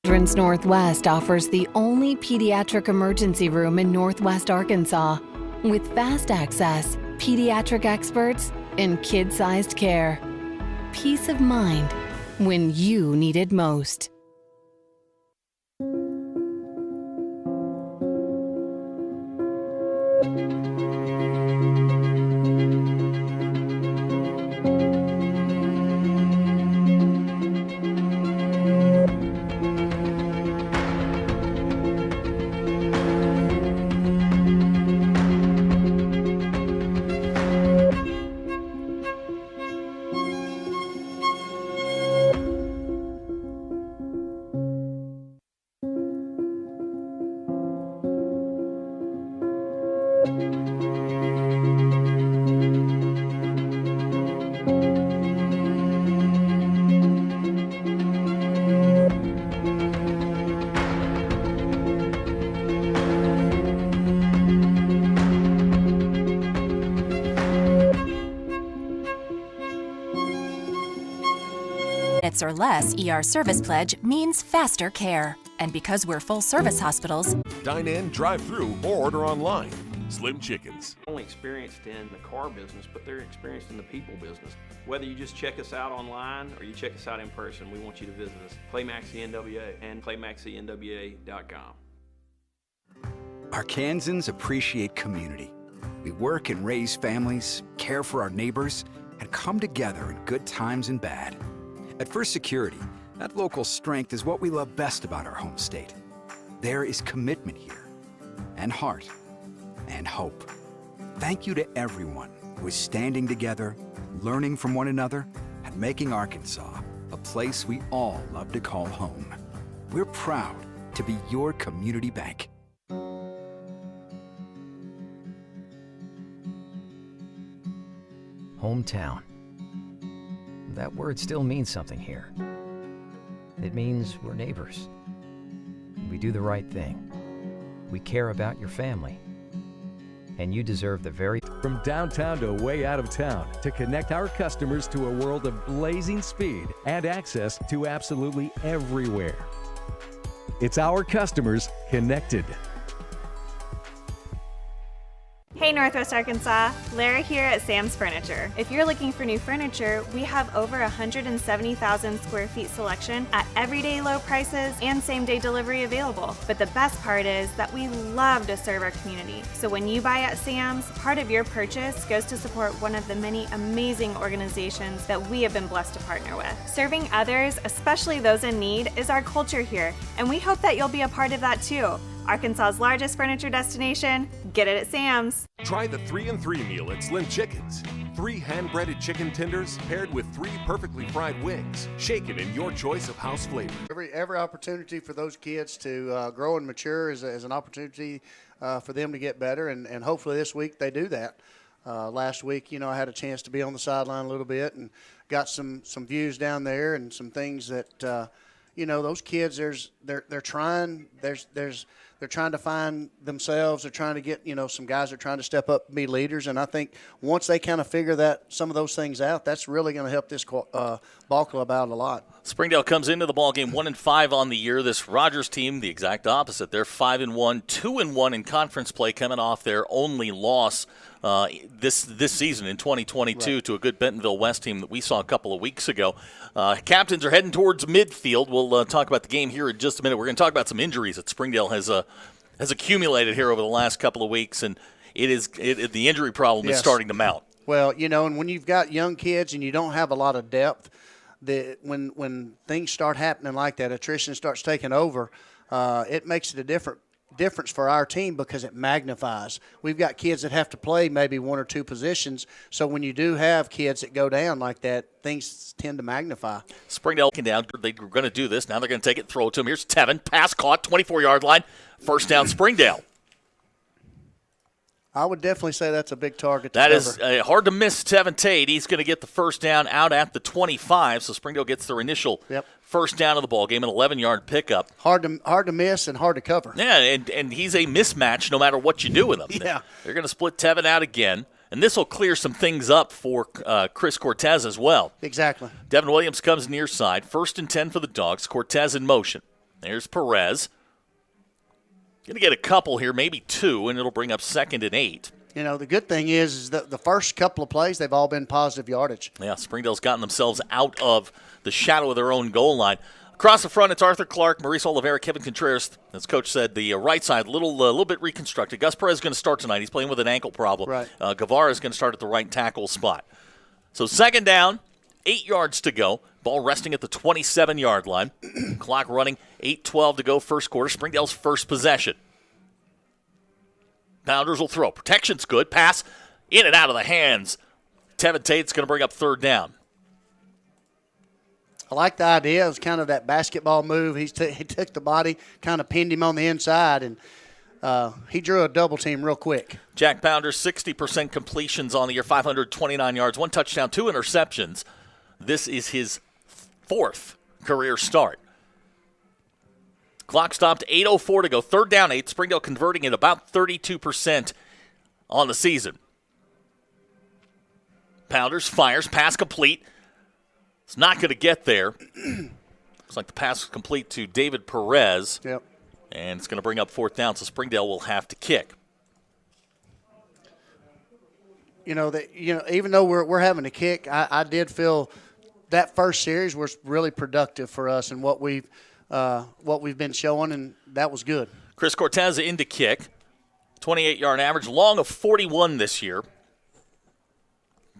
Children's Northwest offers the only pediatric emergency room in Northwest Arkansas with fast access, pediatric experts, and kid-sized care. Peace of mind when you need it most. Minutes or less ER service pledge means faster care. And because we're full-service hospitals, dine in, drive through, or order online. Slim Chickens. Only experienced in the car business, but they're experienced in the people business. Whether you just check us out online or you check us out in person, we want you to visit us. Claymaxi NWA and ClayMaxiNWA.com. Arkansans appreciate community. We work and raise families, care for our neighbors, and come together in good times and bad. At First Security, that local strength is what we love best about our home state. There is commitment here, and heart, and hope. Thank you to everyone who is standing together, learning from one another, and making Arkansas a place we all love to call home. We're proud to be your community bank. Hometown. That word still means something here. It means we're neighbors. We do the right thing. We care about your family. And you deserve the very... From downtown to way out of town to connect our customers to a world of blazing speed and access to absolutely everywhere. It's our customers connected. Hey Northwest Arkansas, Lara here at Sam's Furniture. If you're looking for new furniture, we have over 170,000 square feet selection at everyday low prices and same-day delivery available. But the best part is that we love to serve our community. So when you buy at Sam's, part of your purchase goes to support one of the many amazing organizations that we have been blessed to partner with. Serving others, especially those in need, is our culture here, and we hope that you'll be a part of that too. Arkansas's largest furniture destination, get it at Sam's. Try the 3-and-3 meal at Slim Chickens. 3 hand-breaded chicken tenders paired with 3 perfectly fried wings, shaken in your choice of house flavor. Every opportunity for those kids to grow and mature is an opportunity for them to get better, and hopefully this week they do that. Last week, I had a chance to be on the sideline a little bit and got some views down there and some things that, those kids, they're trying. They're trying to find themselves. They're trying to get, some guys are trying to step up and be leaders. And I think once they kind of figure some of those things out, that's really going to help this ball club out a lot. Springdale comes into the ballgame 1-5 on the year. This Rogers team, the exact opposite. They're 5-1, 2-1 in conference play, coming off their only loss this season in 2022 right, to a good Bentonville West team that we saw a couple of weeks ago. Captains are heading towards midfield. We'll talk about the game here in just a minute. We're going to talk about some injuries that Springdale has accumulated here over the last couple of weeks, and the injury problem is starting to mount. Well, and when you've got young kids and you don't have a lot of depth, when things start happening like that, attrition starts taking over, it makes it a difference for our team because it magnifies. We've got kids that have to play maybe 1 or 2 positions, so when you do have kids that go down like that, things tend to magnify. Springdale down. They're going to do this. Now they're going to take it, throw it to him. Here's Tevin. Pass caught, 24-yard line. First down, Springdale. I would definitely say that's a big target to That cover. is hard to miss Tevin Tate. He's going to get the first down out at the 25, so Springdale gets their initial first down of the ball game, an 11-yard pickup. Hard to miss and hard to cover. Yeah, and he's a mismatch no matter what you do with him. Yeah. They're going to split Tevin out again, and this will clear some things up for Chris Cortez as well. Exactly. Devin Williams comes near side. 1st and 10 for the Dogs. Cortez in motion. There's Perez. Going to get a couple here, maybe 2, and it'll bring up 2nd and 8. You know, the good thing is that the first couple of plays, they've all been positive yardage. Yeah, Springdale's gotten themselves out of the shadow of their own goal line. Across the front, it's Arthur Clark, Maurice Oliveira, Kevin Contreras. As Coach said, the right side, a little bit reconstructed. Gus Perez is going to start tonight. He's playing with an ankle problem. Right. Guevara is going to start at the right tackle spot. So 2nd down, 8 yards to go. Ball resting at the 27-yard line. Clock running, 8:12 to go, first quarter. Springdale's first possession. Pounders will throw. Protection's good. Pass in and out of the hands. Tevin Tate's going to bring up 3rd down. I like the idea. It was kind of that basketball move. He took the body, kind of pinned him on the inside, and he drew a double team real quick. Jack Pounder, 60% completions on the year, 529 yards, 1 touchdown, 2 interceptions. This is his 4th career start. Clock stopped, 8:04 to go. 3rd down, 8. Springdale converting at about 32% on the season. Pounders fires, pass complete. It's not going to get there. Looks like the pass was complete to David Perez. Yep. And it's going to bring up 4th down, so Springdale will have to kick. Even though we're having to kick, I did feel that first series was really productive for us and what we've been showing, and that was good. Chris Cortez into kick. 28-yard average, long of 41 this year.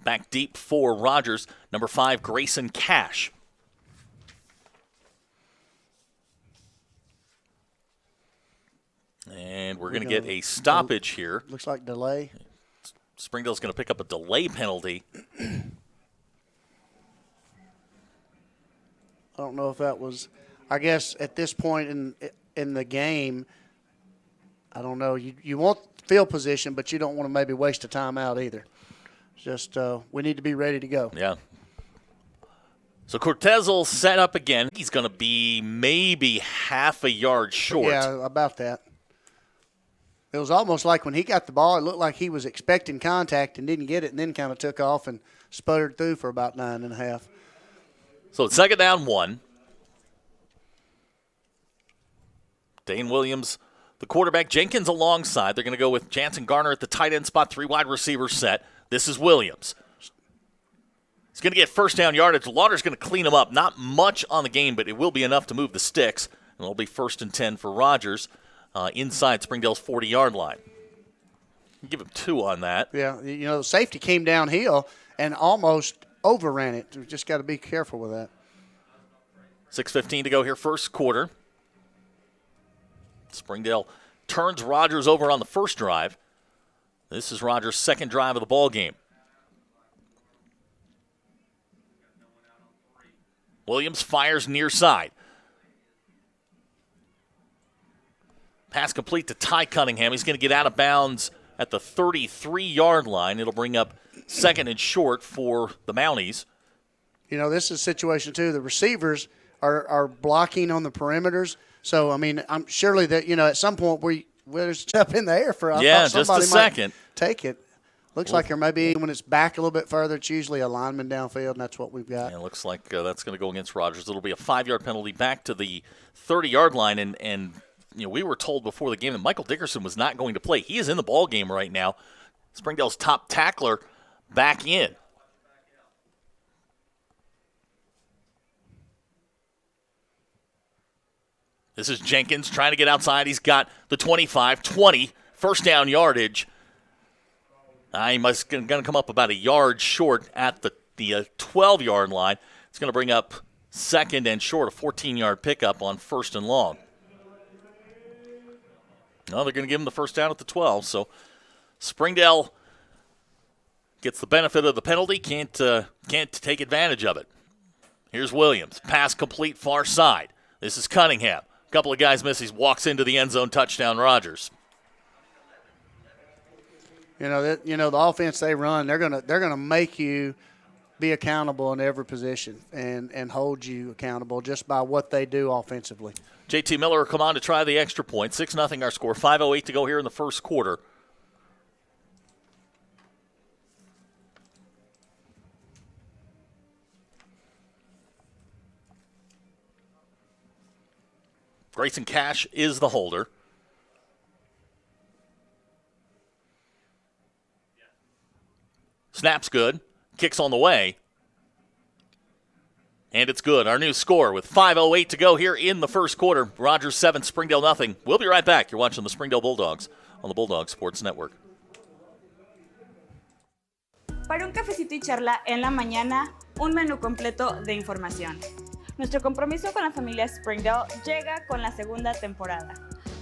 Back deep for Rogers, number 5, Grayson Cash. And we're going to get a stoppage here. Looks like delay. Springdale's going to pick up a delay penalty. I don't know if that was, I guess at this point in the game, I don't know. You want field position, but you don't want to maybe waste a timeout either. Just we need to be ready to go. Yeah. So Cortez will set up again. He's going to be maybe half a yard short. Yeah, about that. It was almost like when he got the ball, it looked like he was expecting contact and didn't get it, and then kind of took off and sputtered through for about 9.5. So it's 2nd down, 1. Dane Williams, the quarterback. Jenkins alongside. They're going to go with Jansen Garner at the tight end spot, 3 wide receivers set. This is Williams. He's going to get 1st down yardage. Lauder's going to clean him up. Not much on the game, but it will be enough to move the sticks. And it'll be 1st and 10 for Rogers inside Springdale's 40-yard line. Give him 2 on that. Yeah, the safety came downhill and almost overran it. We just got to be careful with that. 6:15 to go here, first quarter. Springdale turns Rogers over on the first drive. This is Rogers' 2nd drive of the ball game. Williams fires near side. Pass complete to Ty Cunningham. He's going to get out of bounds at the 33-yard line. It'll bring up 2nd and short for the Mounties. This is a situation, too. The receivers are blocking on the perimeters. So, I'm surely that, at some point we're just up in the air for just a second. Take it. Looks like there may be, when it's back a little bit further, it's usually a lineman downfield, and that's what we've got. Yeah, it looks like that's going to go against Rogers. It'll be a 5-yard penalty back to the 30-yard line, and we were told before the game that Michael Dickerson was not going to play. He is in the ball game right now. Springdale's top tackler back in. This is Jenkins trying to get outside. He's got the 25, 20, 1st down yardage. He must going to come up about a yard short at the 12-yard line. It's going to bring up 2nd and short, a 14-yard pickup on 1st and long. No, they're going to give him the 1st down at the 12. So Springdale gets the benefit of the penalty, can't take advantage of it. Here's Williams, pass complete far side. This is Cunningham. A couple of guys miss. He walks into the end zone, touchdown Rogers. The offense they run, they're gonna make you be accountable in every position and hold you accountable just by what they do offensively. JT Miller will come on to try the extra point. 6-0 our score. 5:08 to go here in the first quarter. Grayson Cash is the holder. Snap's good. Kicks on the way. And it's good. Our new score with 5:08 to go here in the first quarter. Rogers 7, Springdale nothing. We'll be right back. You're watching the Springdale Bulldogs on the Bulldog Sports Network. Para un cafecito y charla en la mañana, un menú completo de información. Nuestro compromiso con la familia Springdale llega con la segunda temporada.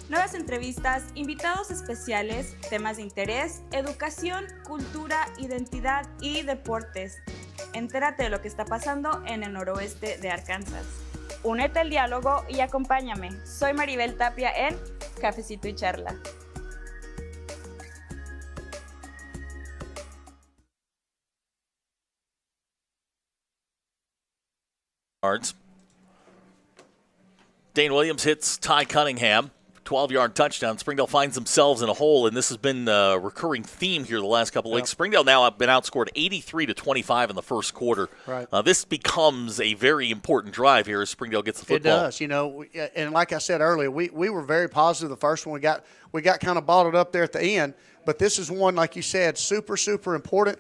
Nuevas entrevistas, invitados especiales, temas de interés, educación, cultura, identidad y deportes. Entérate de lo que está pasando en el noroeste de Arkansas. Únete al diálogo y acompáñame. Soy Maribel Tapia en Cafecito y Charla. Dane Williams hits Ty Cunningham. 12-yard touchdown. Springdale finds themselves in a hole, and this has been a recurring theme here the last couple of weeks. Springdale now have been outscored 83-25 in the first quarter. Right. This becomes a very important drive here as Springdale gets the football. It does, and like I said earlier, we were very positive the first one. We got kind of bottled up there at the end, but this is one, like you said, super, super important.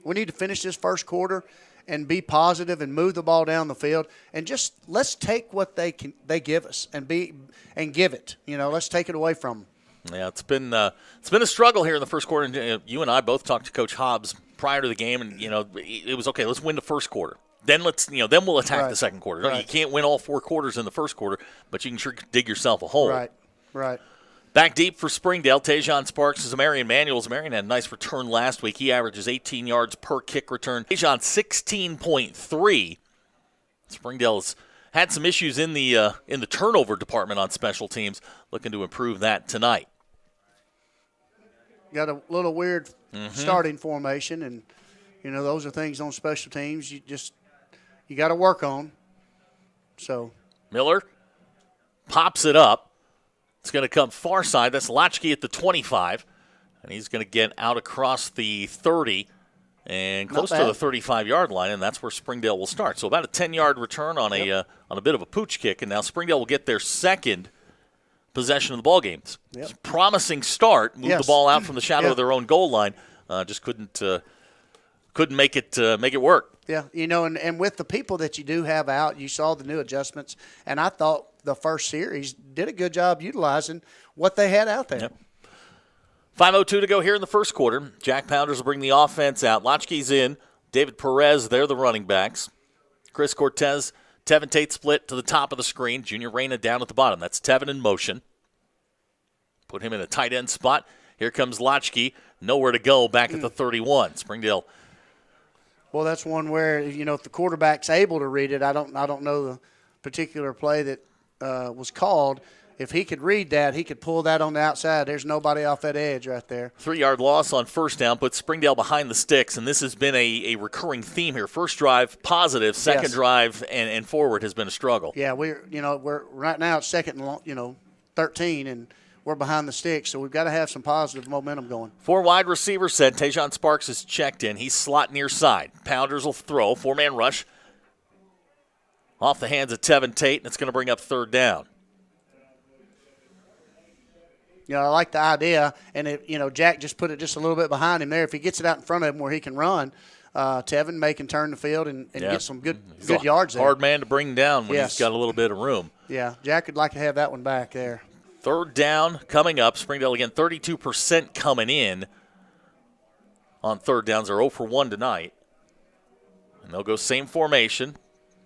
We need to finish this first quarter and be positive and move the ball down the field, and just let's take what they give us and give it. Let's take it away from them. Yeah, it's been a struggle here in the first quarter. And, you and I both talked to Coach Hobbs prior to the game, and it was okay. Let's win the first quarter. Then then we'll attack the second quarter. Right. You can't win all 4 quarters in the first quarter, but you can sure dig yourself a hole. Right. Back deep for Springdale, Tajon Sparks is Marion Manuels. Marion had a nice return last week. He averages 18 yards per kick return. Tajon 16.3. Springdale's had some issues in the turnover department on special teams. Looking to improve that tonight. Got a little weird starting formation, and those are things on special teams you got to work on. So Miller pops it up. It's going to come far side. That's Latchkey at the 25, and he's going to get out across the 30 and close to the 35-yard line, and that's where Springdale will start. So about a 10-yard return on a bit of a pooch kick, and now Springdale will get their second possession of the ball game. It's a promising start. Move the ball out from the shadow of their own goal line. Just couldn't make it work. Yeah, and with the people that you do have out, you saw the new adjustments, and I thought the first series did a good job utilizing what they had out there. 5:02 to go here in the first quarter. Jack Pounders will bring the offense out. Latchkey's in. David Perez, they're the running backs. Chris Cortez, Tevin Tate split to the top of the screen. Junior Reyna down at the bottom. That's Tevin in motion. Put him in a tight end spot. Here comes Latchkey. Nowhere to go back at the 31. Springdale. Well, that's one where, if the quarterback's able to read it, I don't know the particular play that was called. If he could read that, he could pull that on the outside. There's nobody off that edge right there. 3-yard loss on first down puts Springdale behind the sticks, and this has been a recurring theme here. First drive, positive. Second drive and forward has been a struggle. Yeah, we're right now at second and 13, and we're behind the sticks, so we've got to have some positive momentum going. 4 wide receivers set. Tajon Sparks is checked in. He's slot near side. Pounders will throw. 4-man rush. Off the hands of Tevin Tate, and it's going to bring up third down. I like the idea, and Jack just put it just a little bit behind him there. If he gets it out in front of him where he can run, Tevin may can turn the field and get some good yards there. Hard man to bring down when he's got a little bit of room. Yeah, Jack would like to have that one back there. Third down coming up. Springdale again, 32% coming in on third downs. They're 0 for 1 tonight. And they'll go same formation.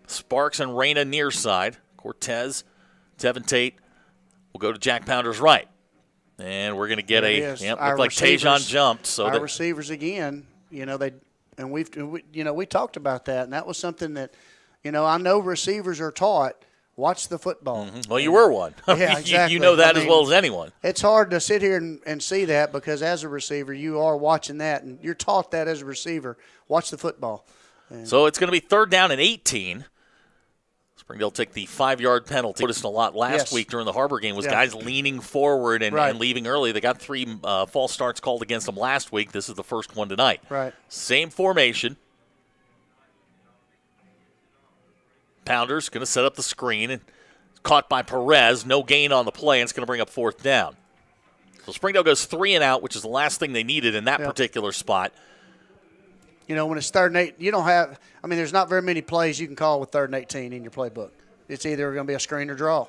Sparks and Reyna near side. Cortez, Tevin Tate will go to Jack Pounders right. And we're going to get looked like Tajon jumped. So our receivers again, we talked about that, and that was something that, I know receivers are taught, watch the football. Mm-hmm. Well, you were one. Yeah, exactly. You know that as well as anyone. It's hard to sit here and see that because as a receiver, you are watching that, and you're taught that as a receiver. Watch the football. So it's going to be third down and 18. Springdale take the 5-yard penalty. Noticed a lot last week during the HAR-BER game was guys leaning forward and leaving early. They got 3 false starts called against them last week. This is the first one tonight. Right. Same formation. Pounders going to set up the screen and caught by Perez. No gain on the play, and it's going to bring up 4th down. So Springdale goes 3 and out, which is the last thing they needed in that particular spot. You know, when it's 3rd and 8, you don't have – I mean, there's not very many plays you can call with 3rd and 18 in your playbook. It's either going to be a screen or draw,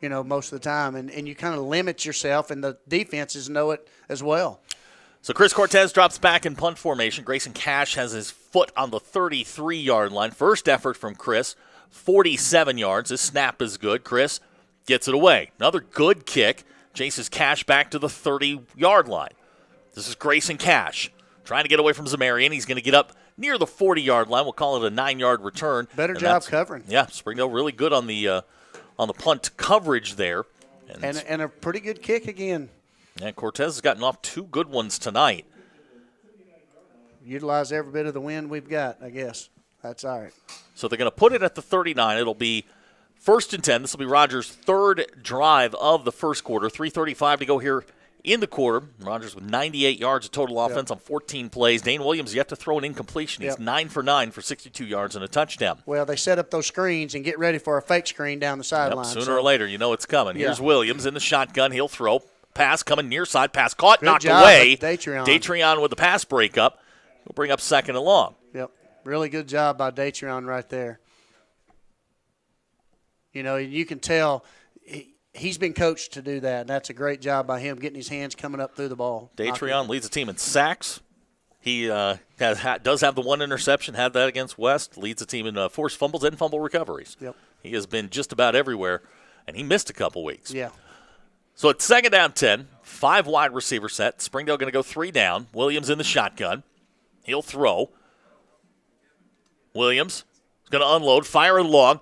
you know, most of the time. And you kind of limit yourself, and the defenses know it as well. So Chris Cortez drops back in punt formation. Grayson Cash has his foot on the 33-yard line. First effort from Chris, 47 yards. His snap is good. Chris gets it away. Another good kick. Chases Cash back to the 30-yard line. This is Grayson Cash trying to get away from Zamarian. He's going to get up near the 40-yard line. We'll call it a 9-yard return. Better job covering. Yeah, Springdale really good on the punt coverage there. And a pretty good kick again. Yeah, Cortez has gotten off 2 good ones tonight. Utilize every bit of the wind we've got, I guess. That's all right. So they're going to put it at the 39. It'll be 1st and 10. This will be Rogers' 3rd drive of the first quarter. 3:35 to go here in the quarter. Rogers with 98 yards of total offense on 14 plays. Dane Williams yet to throw an incompletion. He's 9 for 9 for 62 yards and a touchdown. Well, they set up those screens and get ready for a fake screen down the sideline. Sooner or later, you know it's coming. Here's Williams in the shotgun. He'll throw. Pass coming near side. Pass caught, knocked away. Datrion with the pass breakup. We'll bring up 2nd and long. Yep. Really good job by Datrion right there. You know, you can tell he's been coached to do that, and that's a great job by him getting his hands coming up through the ball. Datrion leads the team in sacks. He does have the 1 interception, had that against West. Leads the team in forced fumbles and fumble recoveries. Yep. He has been just about everywhere, and he missed a couple weeks. Yeah. So it's 2nd down 10, 5 wide receiver set. Springdale going to go 3 down. Williams in the shotgun. He'll throw. Williams is going to unload, fire it long.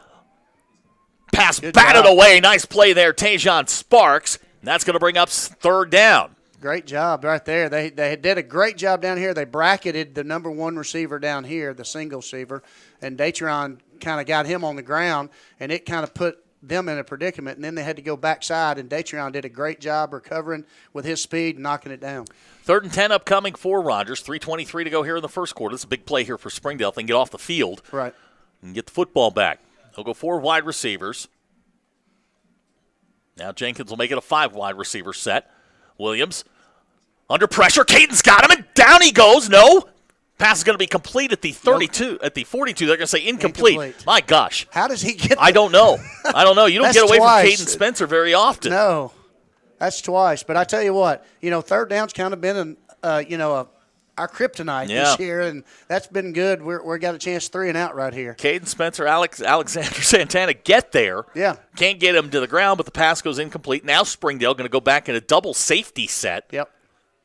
Pass batted away. Nice play there, Tajon Sparks. And that's going to bring up 3rd down. Great job right there. They did a great job down here. They bracketed the number 1 receiver down here, the single receiver, and Datrion kind of got him on the ground, and it kind of put them in a predicament, and then they had to go backside, and Datrion did a great job recovering with his speed and knocking it down. 3rd and 10 upcoming for Rogers. 3:23 to go here in the first quarter. This is a big play here for Springdale. They can get off the field and get the football back. He'll go 4 wide receivers. Now Jenkins will make it a 5 wide receiver set. Williams under pressure. Caden's got him, and down he goes. No. Pass is going to be complete at the 32. At the 42, they're going to say incomplete. My gosh. How does he get I don't know. You don't get away from Caden Spencer very often. No. That's twice. But I tell you what, 3rd down's kind of been, our kryptonite this year, and that's been good. We've got a chance 3 and out right here. Caden Spencer, Alexander Santana get there. Yeah. Can't get him to the ground, but the pass goes incomplete. Now Springdale going to go back in a double safety set. Yep.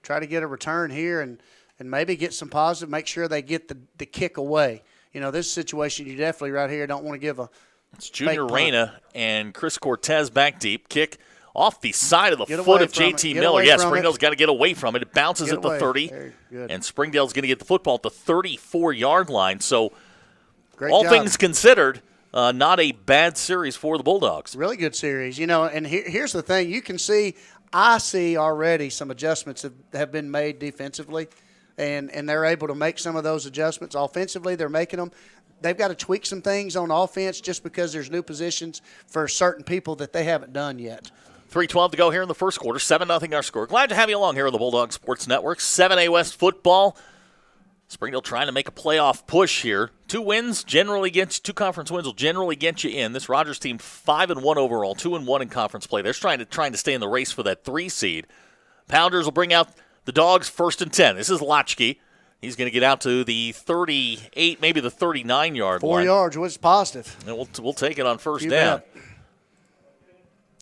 Try to get a return here and maybe get some positive, make sure they get the kick away. This situation you definitely right here don't want to give a It's Junior Reyna and Chris Cortez back deep. Kick off the side of the foot of JT Miller. Yeah, Springdale's got to get away from it. It bounces at the 30, and Springdale's going to get the football at the 34-yard line. So all things considered, not a bad series for the Bulldogs. Really good series. And here's the thing. You can see, I see already some adjustments have been made defensively. And they're able to make some of those adjustments. Offensively, they're making them. They've got to tweak some things on offense just because there's new positions for certain people that they haven't done yet. 3:12 to go here in the first quarter. 7-0 our score. Glad to have you along here on the Bulldog Sports Network. 7A West football. Springdale trying to make a playoff push here. 2 conference wins will generally get you in. This Rogers team 5-1 overall, 2-1 in conference play. They're trying to stay in the race for that 3 seed. Pounders will bring out the Dogs 1st and 10. This is Lotchke. He's going to get out to the 38, maybe the 39-yard line. 4 yards was positive. And we'll take it on 1st down. Bet.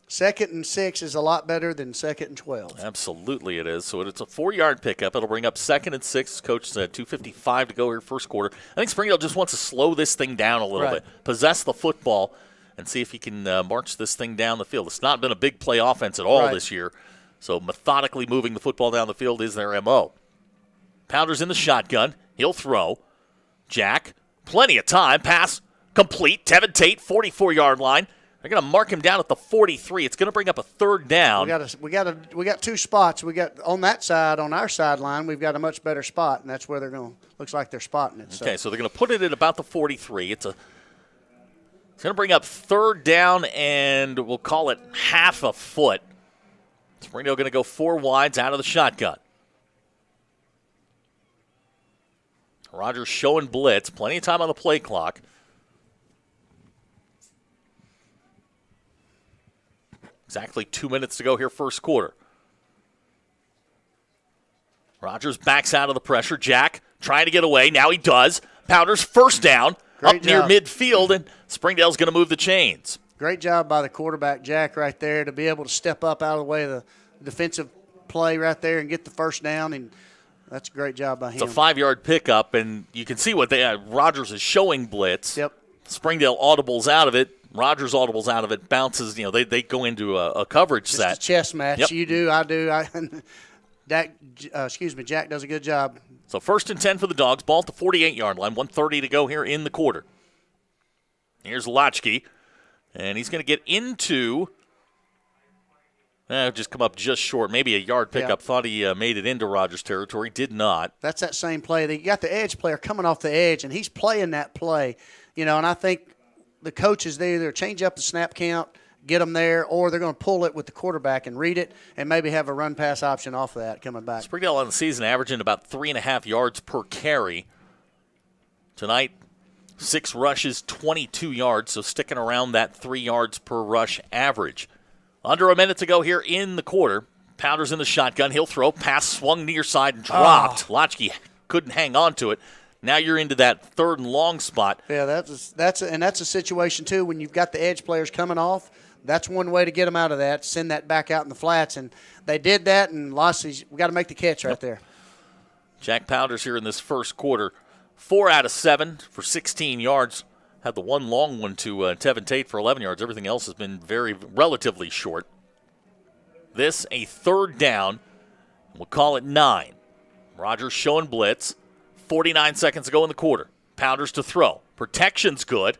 2nd and 6 is a lot better than 2nd and 12. Absolutely it is. So it's a 4-yard pickup. It'll bring up 2nd and 6. Coach said 2:55 to go here first quarter. I think Springdale just wants to slow this thing down a little bit, possess the football, and see if he can march this thing down the field. It's not been a big play offense at all this year. So methodically moving the football down the field is their M.O. Pounders in the shotgun. He'll throw. Jack, plenty of time. Pass complete. Tevin Tate, 44-yard line. They're going to mark him down at the 43. It's going to bring up a 3rd down. We got 2 spots. We got on that side, on our sideline, we've got a much better spot, and that's where they're going. Looks like they're spotting it. Okay, so they're going to put it at about the 43. It's a It's going to bring up third down, and we'll call it half a foot. Springdale going to go 4 wides out of the shotgun. Rogers showing blitz. Plenty of time on the play clock. Exactly 2 minutes to go here, first quarter. Rogers backs out of the pressure. Jack trying to get away. Now he does. Powders first down. Up near midfield, and Springdale's going to move the chains. Great job by the quarterback, Jack, right there, to be able to step up out of the way of the defensive play right there and get the first down, and that's a great job by him. It's a 5-yard pickup, and you can see what Rogers is showing blitz. Yep. Springdale audibles out of it. Rogers audibles out of it, bounces. They go into a coverage set. Just a chess match. Yep. You do, I do. Jack does a good job. So 1st and 10 for the Dogs. Ball at the 48-yard line. 1:30 to go here in the quarter. Here's Lotchke, and he's going to get into just come up just short. Maybe a yard pickup. Yeah. Thought he made it into Rogers territory. Did not. That's that same play. They got the edge player coming off the edge, and he's playing that play. And I think the coaches, they either change up the snap count, get them there, or they're going to pull it with the quarterback and read it and maybe have a run-pass option off of that coming back. Springdale on the season averaging about 3.5 yards per carry. Tonight, 6 rushes, 22 yards, so sticking around that 3 yards per rush average. Under a minute to go here in the quarter. Powders in the shotgun. He'll throw. Pass swung near side and dropped. Lotchke couldn't hang on to it. Now you're into that 3rd and long spot. Yeah, that's a situation, too, when you've got the edge players coming off. That's one way to get them out of that, send that back out in the flats. And they did that, and we got to make the catch right there. Jack Powders here in this first quarter, 4 out of 7 for 16 yards. Had the one long one to Tevin Tate for 11 yards. Everything else has been relatively short. This, a 3rd down. We'll call it 9. Rogers showing blitz. 49 seconds to go in the quarter. Powders to throw. Protection's good.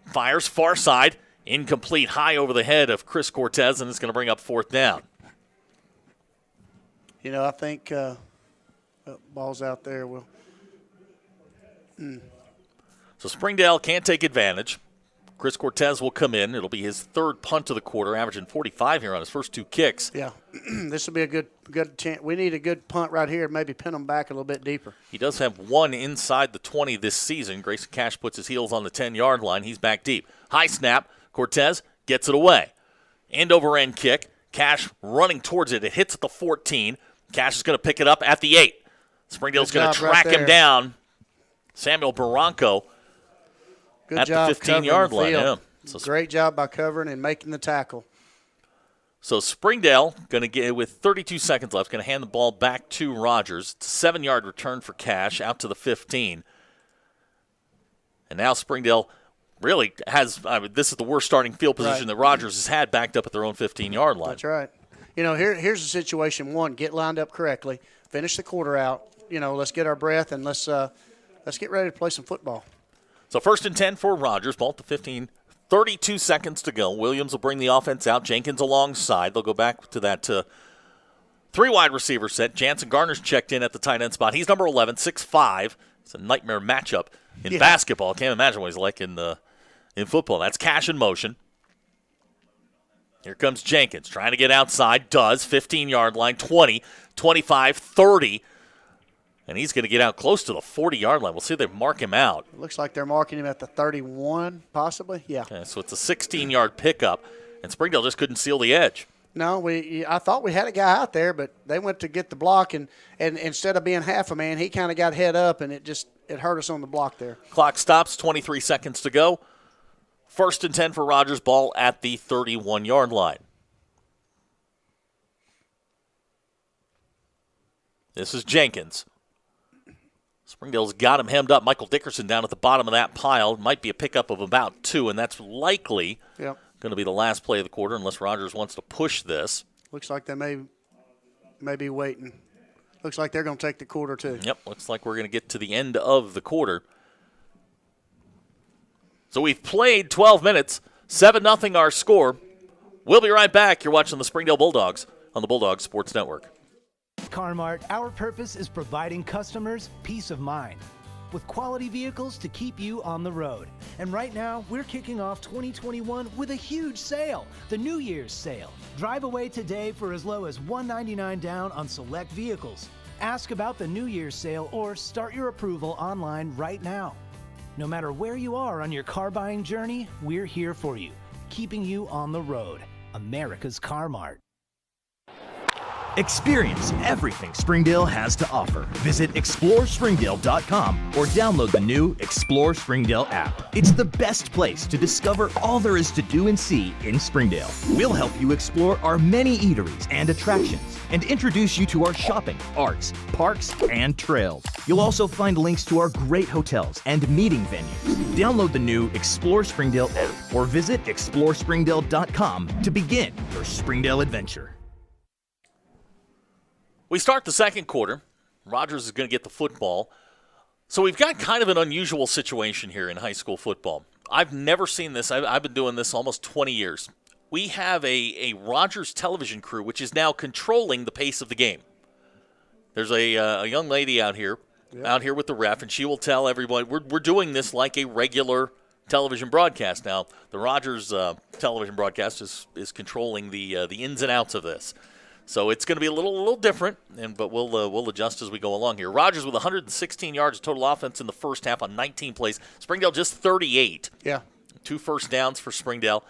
Fires far side. Incomplete, high over the head of Chris Cortez, and it's going to bring up 4th down. I think ball's out there. So Springdale can't take advantage. Chris Cortez will come in. It'll be his 3rd punt of the quarter, averaging 45 here on his first 2 kicks. Yeah, this will be a good chance. We need a good punt right here, maybe pin them back a little bit deeper. He does have one inside the 20 this season. Grayson Cash puts his heels on the 10-yard line. He's back deep. High snap. Cortez gets it away. End-over-end kick. Cash running towards it. It hits at the 14. Cash is going to pick it up at the 8. Springdale's going to track him down. Samuel Barranco at the 15-yard line. Yeah. So great job by covering and making the tackle. So Springdale going to get, with 32 seconds left, going to hand the ball back to Rogers. It's a 7-yard return for Cash out to the 15. And now Springdale really has, this is the worst starting field position that Rogers has had, backed up at their own 15-yard line. That's right. Here's the situation. 1, get lined up correctly, finish the quarter out. Let's get our breath and let's get ready to play some football. So 1st and 10 for Rogers. Ball at the 15. 32 seconds to go. Williams will bring the offense out. Jenkins alongside. They'll go back to that 3 wide receiver set. Jansen Garner's checked in at the tight end spot. He's number 11, 6'5". It's a nightmare matchup in basketball. Can't imagine what he's like in football. That's Cash in motion. Here comes Jenkins trying to get outside. Does. 15-yard line, 20, 25, 30. And he's going to get out close to the 40-yard line. We'll see if they mark him out. It looks like they're marking him at the 31, possibly. Yeah. Okay, so it's a 16-yard pickup, and Springdale just couldn't seal the edge. No, I thought we had a guy out there, but they went to get the block, and instead of being half a man, he kind of got head up, and it hurt us on the block there. Clock stops, 23 seconds to go. 1st and 10 for Rogers, ball at the 31-yard line. This is Jenkins. Springdale's got him hemmed up. Michael Dickerson down at the bottom of that pile. Might be a pickup of about 2, and that's likely going to be the last play of the quarter unless Rogers wants to push this. Looks like they may be waiting. Looks like they're going to take the quarter, too. Yep, looks like we're going to get to the end of the quarter. So we've played 12 minutes, 7-0 our score. We'll be right back. You're watching the Springdale Bulldogs on the Bulldogs Sports Network. CarMart, our purpose is providing customers peace of mind. up with quality vehicles to keep you on the road. And right now, we're kicking off 2021 with a huge sale, the New Year's sale. Drive away today for as low as $199 down on select vehicles. Ask about the New Year's sale or start your approval online right now. No matter where you are on your car buying journey, we're here for you, keeping you on the road. America's Car Mart. Experience everything Springdale has to offer. Visit explorespringdale.com or download the new Explore Springdale app. It's the best place to discover all there is to do and see in Springdale. We'll help you explore our many eateries and attractions and introduce you to our shopping, arts, parks, and trails. You'll also find links to our great hotels and meeting venues. Download the new Explore Springdale app or visit explorespringdale.com to begin your Springdale adventure. We start the second quarter. Rogers is going to get the football. So we've got kind of an unusual situation here in high school football. I've never seen this. I've been doing this almost 20 years. We have a Rogers television crew which is now controlling the pace of the game. There's a young lady out here with the ref, and she will tell everybody, we're doing this like a regular television broadcast. Now, the Rogers television broadcast is controlling the ins and outs of this. So it's going to be a little different, but we'll adjust as we go along here. Rogers with 116 yards of total offense in the first half on 19 plays. Springdale just 38. Yeah. 2 first downs for Springdale.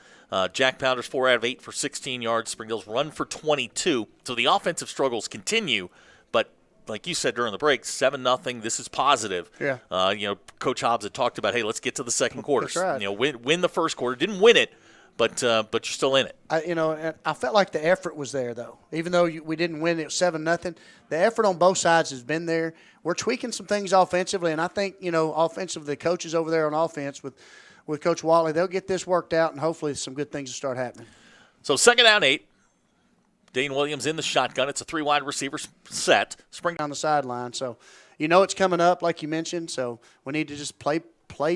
Jack Pounders 4 out of 8 for 16 yards. Springdale's run for 22. So the offensive struggles continue, but like you said during the break, 7-0. This is positive. Yeah. Coach Hobbs had talked about, hey, let's get to the second quarter. That's right. Win the first quarter. Didn't win it. But you're still in it. I felt like the effort was there, though. Even though we didn't win, it was 7-0. The effort on both sides has been there. We're tweaking some things offensively, and I think, offensively, the coaches over there on offense with Coach Watley, they'll get this worked out, and hopefully some good things will start happening. So 2nd down 8. Dane Williams in the shotgun. It's a 3 wide receiver set. Spring on the sideline. So it's coming up, like you mentioned, so we need to just play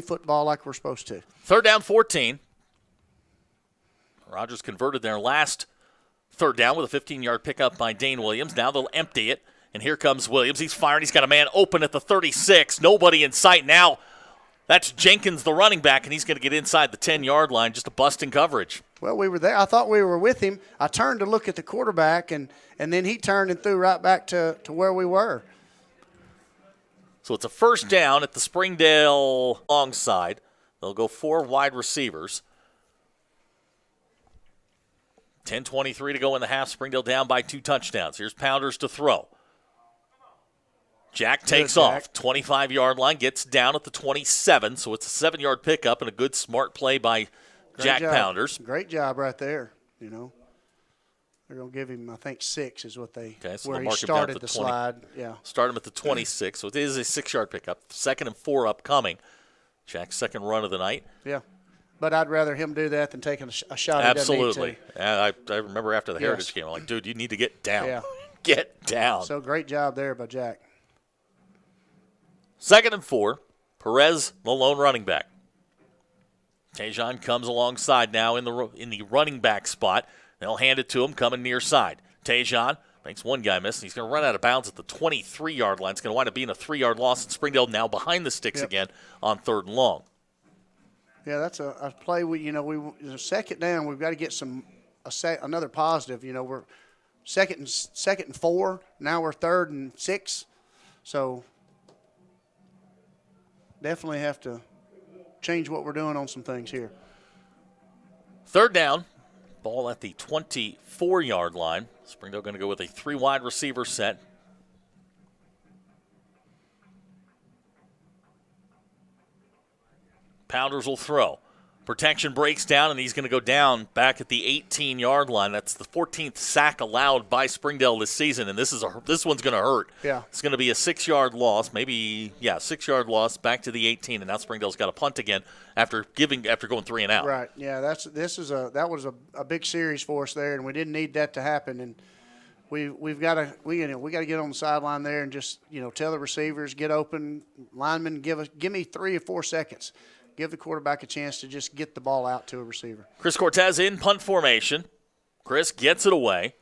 football like we're supposed to. 3rd down 14. Rogers converted their last 3rd down with a 15-yard pickup by Dane Williams. Now they'll empty it, and here comes Williams. He's firing. He's got a man open at the 36. Nobody in sight now. That's Jenkins, the running back, and he's going to get inside the 10-yard line, just a bust in coverage. Well, we were there. I thought we were with him. I turned to look at the quarterback, and then he turned and threw right back to where we were. So it's a 1st down at the Springdale long side. They'll go 4 wide receivers. 10:23 to go in the half. Springdale down by 2 touchdowns. Here's Pounders to throw. Jack takes off. 25-yard line, gets down at the 27, so it's a 7-yard pickup and a good, smart play by Jack Pounders. Great job right there, They're going to give him, I think, 6 is what where he started the slide. Yeah. Start him at the 26, so it is a 6-yard pickup. 2nd and 4 upcoming. Jack's 2nd run of the night. Yeah. But I'd rather him do that than taking a shot. Absolutely. I remember after the Heritage game, I'm like, dude, you need to get down. Yeah. Get down. So great job there by Jack. 2nd and 4. Perez, the lone running back. Tejon comes alongside now in the running back spot. They'll hand it to him coming near side. Tejon makes one guy miss, and he's going to run out of bounds at the 23-yard line. It's going to wind up being a 3-yard loss, and Springdale now behind the sticks again on 3rd and long. Yeah, that's a play. We 2nd down. We've got to get another positive. We're second and 4. Now we're 3rd and 6. So definitely have to change what we're doing on some things here. 3rd down. Ball at the 24-yard line. Springdale going to go with a 3 wide receiver set. Pounders will throw. Protection breaks down, and he's going to go down back at the 18-yard line. That's the 14th sack allowed by Springdale this season, and this one's going to hurt. Yeah. It's going to be a 6-yard loss, 6-yard loss back to the 18, and now Springdale's got a punt again after going 3 and out. Right. Yeah. That was a big series for us there, and we didn't need that to happen. And we've got to get on the sideline there and just tell the receivers, get open, linemen, give me 3 or 4 seconds. Give the quarterback a chance to just get the ball out to a receiver. Chris Cortez in punt formation. Chris gets it away.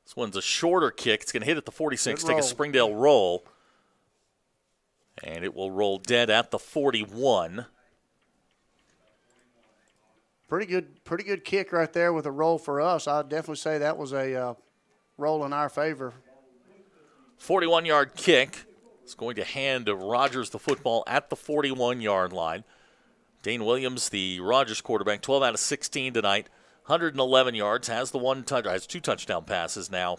This one's a shorter kick. It's going to hit at the 46, take a Springdale roll. And it will roll dead at the 41. Pretty good kick right there with a roll for us. I'd definitely say that was a roll in our favor. 41-yard kick. It's going to hand Rogers the football at the 41-yard line. Dane Williams, the Rogers quarterback, 12 out of 16 tonight, 111 yards, has two touchdown passes now.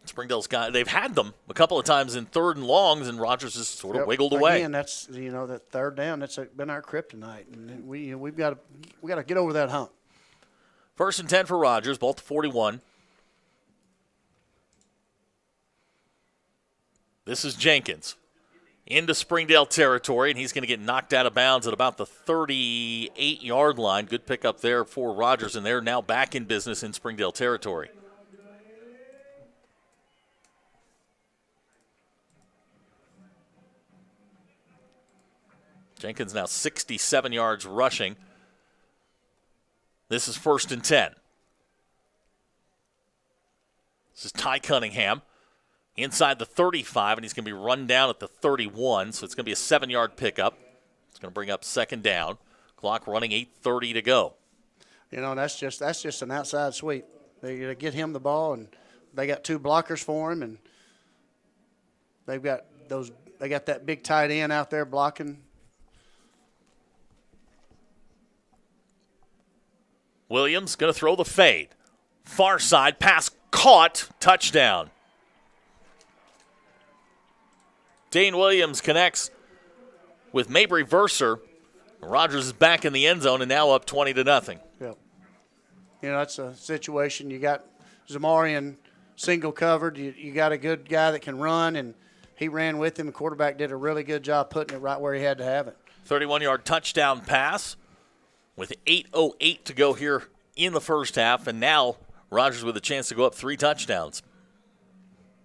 Springdale's they've had them a couple of times in 3rd and longs, and Rogers has sort of wiggled away. Again, that's that 3rd down. That's been our kryptonite, and we've got to get over that hump. 1st and 10 for Rogers, ball at the 41. This is Jenkins into Springdale territory, and he's going to get knocked out of bounds at about the 38-yard line. Good pickup there for Rogers, and they're now back in business in Springdale territory. Jenkins now 67 yards rushing. This is 1st and 10. This is Ty Cunningham inside the 35, and he's going to be run down at the 31, so it's going to be a 7-yard pickup. It's going to bring up 2nd down. Clock running, 8:30 to go. That's just an outside sweep. They get him the ball, and they got 2 blockers for him, and they got that big tight end out there blocking. Williams going to throw the fade. Far side, pass caught, touchdown. Dane Williams connects with Mabry Verser. Rogers is back in the end zone and now up 20-0. Yep. That's a situation. You got Zamarian single covered. You got a good guy that can run, and he ran with him. The quarterback did a really good job putting it right where he had to have it. 31-yard touchdown pass with 8:08 to go here in the first half, and now Rogers with a chance to go up 3 touchdowns.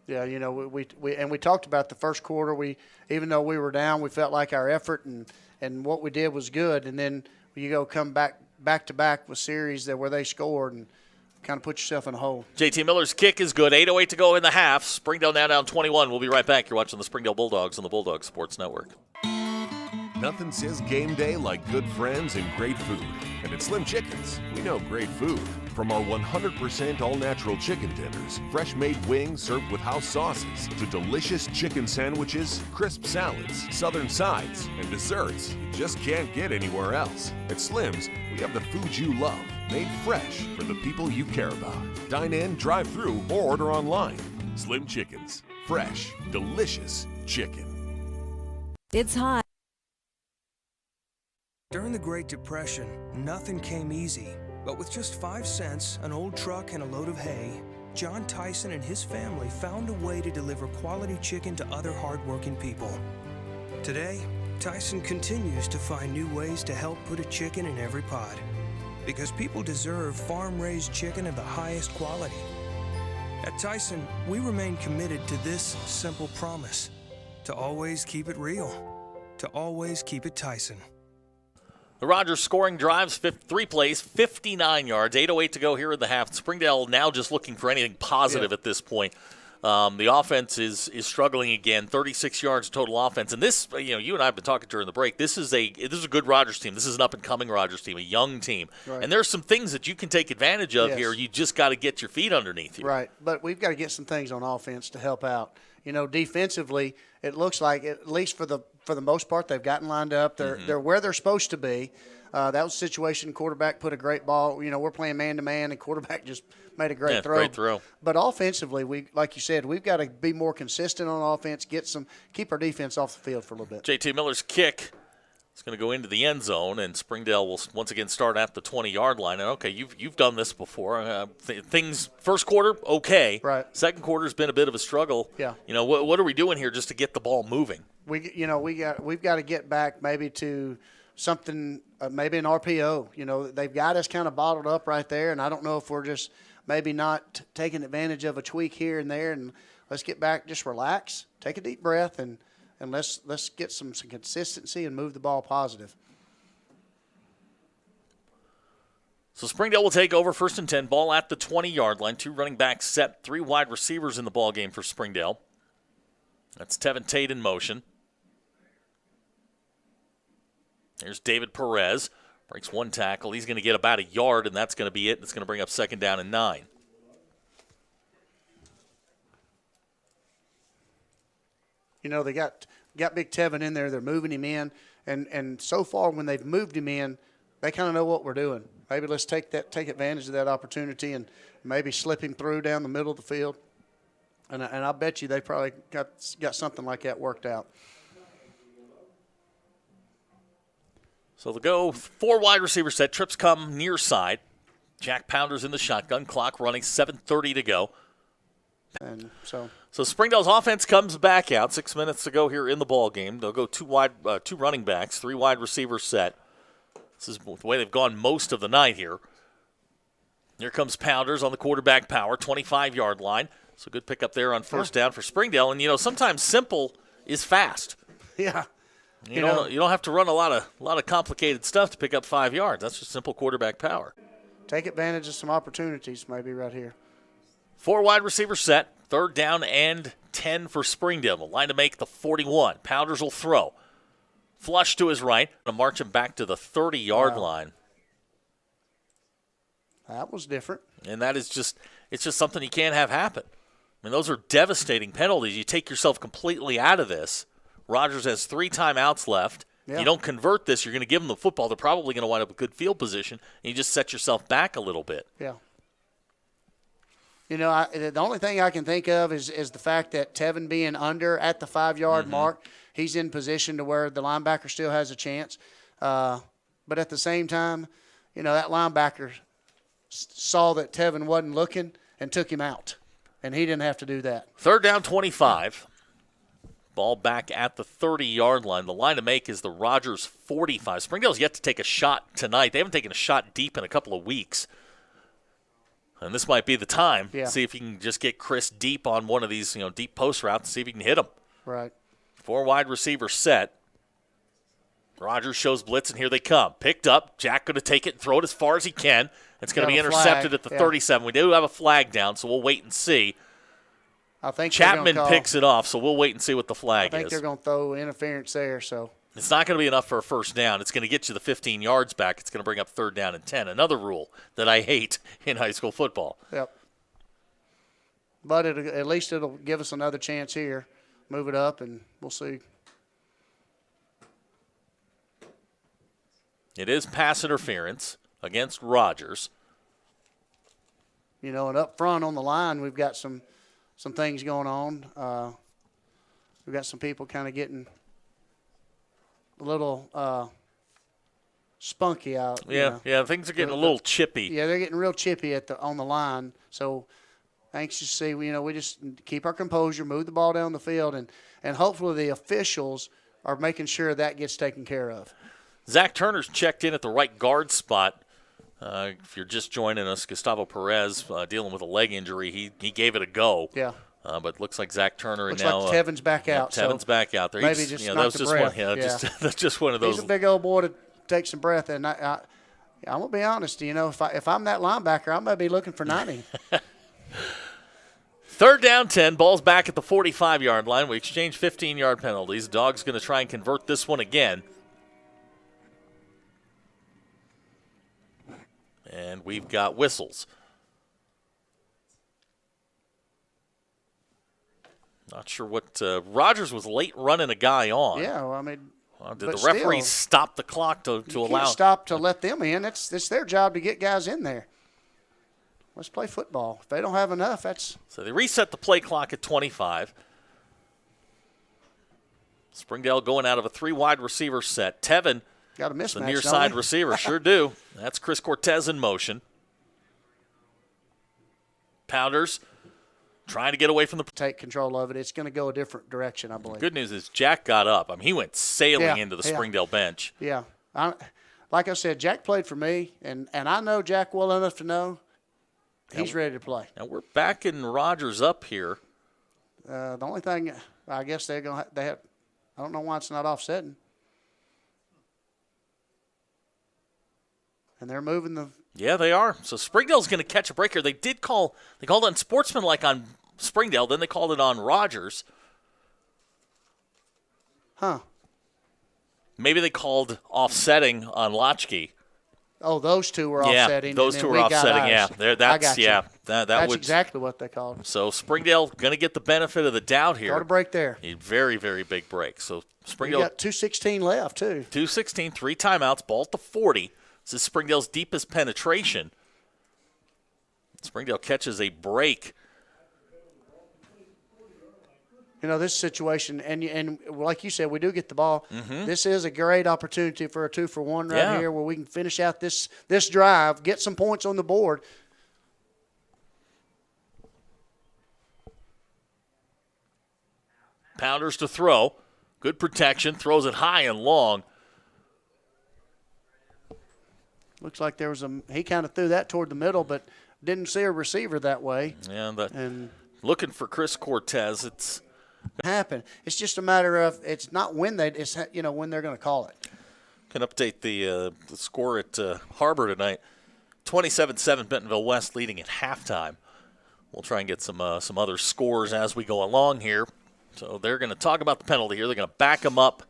Yeah, we talked about the first quarter. Even though we were down, we felt like our effort and what we did was good. And then you come back to back with series where they scored and kind of put yourself in a hole. JT Miller's kick is good. 8:08 to go in the half. Springdale now down 21. We'll be right back. You're watching the Springdale Bulldogs on the Bulldog Sports Network. Nothing says game day like good friends and great food. And at Slim Chickens, we know great food. From our 100% all-natural chicken tenders, fresh-made wings served with house sauces, to delicious chicken sandwiches, crisp salads, southern sides, and desserts you just can't get anywhere else. At Slim's, we have the food you love, made fresh for the people you care about. Dine in, drive through, or order online. Slim Chickens. Fresh, delicious chicken. It's hot. During the Great Depression, nothing came easy. But with just 5 cents, an old truck, and a load of hay, John Tyson and his family found a way to deliver quality chicken to other hardworking people. Today, Tyson continues to find new ways to help put a chicken in every pot. Because people deserve farm-raised chicken of the highest quality. At Tyson, we remain committed to this simple promise: to always keep it real, to always keep it Tyson. The Rogers scoring drives, 3 plays, 59 yards, 8:08 to go here in the half. Springdale now just looking for anything positive at this point. The offense is struggling again, 36 yards total offense. And this, you and I have been talking during the break, this is a good Rogers team. This is an up-and-coming Rogers team, a young team. Right. And there's some things that you can take advantage of here. You just got to get your feet underneath you. Right, but we've got to get some things on offense to help out. Defensively, it looks like, at least for the most part, they've gotten lined up. They're where they're supposed to be. That was a situation. Quarterback put a great ball. We're playing man-to-man, and quarterback just made a great throw. Great throw. But offensively, like you said, we've got to be more consistent on offense, keep our defense off the field for a little bit. JT Miller's kick is going to go into the end zone, and Springdale will once again start at the 20-yard line. And, okay, you've done this before. Things first quarter, okay. Right. Second quarter's been a bit of a struggle. Yeah. What are we doing here just to get the ball moving? We've got to get back maybe to something, maybe an RPO. They've got us kind of bottled up right there, and I don't know if we're just maybe not taking advantage of a tweak here and there. And let's get back, just relax, take a deep breath, and let's get some consistency and move the ball positive. So Springdale will take over 1st and 10, ball at the 20-yard line. 2 running backs set, 3 wide receivers in the ball game for Springdale. That's Tevin Tate in motion. Here's David Perez. Breaks one tackle. He's going to get about a yard, and that's going to be it. It's going to bring up 2nd down and 9. You know, they got Big Tevin in there. They're moving him in. And so far when they've moved him in, they kind of know what we're doing. Maybe let's take advantage of that opportunity and maybe slip him through down the middle of the field. And I bet you they probably got something like that worked out. So they'll go 4 wide receiver set. Trips come near side. Jack Pounder's in the shotgun. Clock running, 7:30 to go. And so Springdale's offense comes back out. 6 minutes to go here in the ball game. They'll go 2 running backs, 3 wide receivers set. This is the way they've gone most of the night here. Here comes Pounders on the quarterback power, 25-yard line. So good pickup there on 1st down for Springdale. And, you know, sometimes simple is fast. Yeah. You don't have to run a lot of complicated stuff to pick up 5 yards. That's just simple quarterback power. Take advantage of some opportunities maybe right here. 4 wide receiver set, 3rd down and 10 for Springdale. The line to make the 41. Pounders will throw. Flush to his right. Going to march him back to the 30-yard line. That was different. And that is it's just something you can't have happen. I mean, those are devastating penalties. You take yourself completely out of this. Rogers has 3 timeouts left. Yeah. You don't convert this, you're going to give them the football. They're probably going to wind up a good field position, and you just set yourself back a little bit. Yeah. You know, the only thing I can think of is the fact that Tevin being under at the 5-yard mark, he's in position to where the linebacker still has a chance. But at the same time, you know, that linebacker saw that Tevin wasn't looking and took him out, and he didn't have to do that. 3rd down, 25. Ball back at the 30-yard line. The line to make is the Rogers 45. Springdale's yet to take a shot tonight. They haven't taken a shot deep in a couple of weeks. And this might be the time. Yeah. See if you can just get Chris deep on one of these, deep post routes and see if you can hit him. Right. 4 wide receiver set. Rogers shows blitz, and here they come. Picked up. Jack going to take it and throw it as far as he can. It's going to be intercepted at the 37. We do have a flag down, so we'll wait and see. I think Chapman picks it off, so we'll wait and see what the flag is. I think they're going to throw interference there. So it's not going to be enough for a 1st down. It's going to get you the 15 yards back. It's going to bring up 3rd down and 10. Another rule that I hate in high school football. Yep. But at least it'll give us another chance here. Move it up, and we'll see. It is pass interference against Rogers. You know, and up front on the line, we've got some things going on. We've got some people kind of getting a little spunky out. Yeah, things are getting a little chippy. Yeah, they're getting real chippy on the line. So anxious to see, we just keep our composure, move the ball down the field, and hopefully the officials are making sure that gets taken care of. Zach Turner's checked in at the right guard spot. If you're just joining us, Gustavo Perez dealing with a leg injury. He gave it a go. Yeah. But looks like Zach Turner looks and now like Tevin's back out. Tevin's back out there. Maybe just that was the just breath. one. That's just one of those. He's a big old boy to take some breath, and I'm gonna be honest. If I'm that linebacker, I might be looking for 90. 3rd down, 10. Ball's back at the 45-yard line. We exchange 15-yard penalties. Dog's going to try and convert this one again. And we've got whistles. Not sure what Rogers was late running a guy on. Yeah, well, I mean, did the referees stop the clock to you allow? Can't stop to let them in. It's their job to get guys in there. Let's play football. If they don't have enough, that's. So they reset the play clock at 25. Springdale going out of a 3 wide receiver set. Tevin. Got a mismatch, the near side receiver, sure do. That's Chris Cortez in motion. Pounders trying to get away from the. Take control of it. It's going to go a different direction, I believe. Good news is Jack got up. I mean, he went sailing into the Springdale bench. Yeah. Like I said, Jack played for me, and I know Jack well enough to know he's ready to play. Now we're backing Rogers up here. The only thing, I guess they have. I don't know why it's not offsetting. And they're moving the. Yeah, they are. So Springdale's going to catch a break here. They called it unsportsmanlike on Springdale. Then they called it on Rogers. Huh. Maybe they called offsetting on Lotchke. Oh, those two were offsetting. Those two were offsetting. Yeah, that's That's exactly what they called them. So Springdale going to get the benefit of the doubt here. Got a break there. A very, very big break. So Springdale You got 2:16 left too. 2:16, 3 timeouts, ball at the 40. This is Springdale's deepest penetration. Springdale catches a break. You know, this situation, and like you said, we do get the ball. Mm-hmm. This is a great opportunity for a 2-for-1 right here where we can finish out this drive, get some points on the board. Pounders to throw. Good protection. Throws it high and long. Looks like there was he kind of threw that toward the middle, but didn't see a receiver that way. Yeah, and looking for Chris Cortez. It's happen. It's just a matter of it's not when it's when they're going to call it. Can update the score at HAR-BER tonight. 27-7 Bentonville West leading at halftime. We'll try and get some other scores as we go along here. So they're going to talk about the penalty here. They're going to back them up.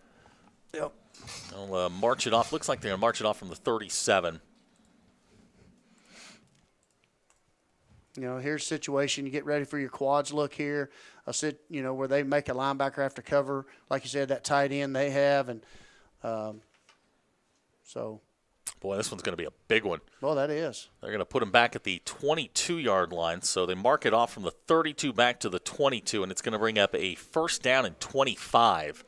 Yep. They'll march it off. Looks like they're going to march it off from the 37. You know, here's a situation. You get ready for your quads look here. Where they make a linebacker have to cover, like you said, that tight end they have. And so. Boy, this one's going to be a big one. Well, that is. They're going to put him back at the 22-yard line. So they mark it off from the 32 back to the 22, and it's going to bring up a first down and 25.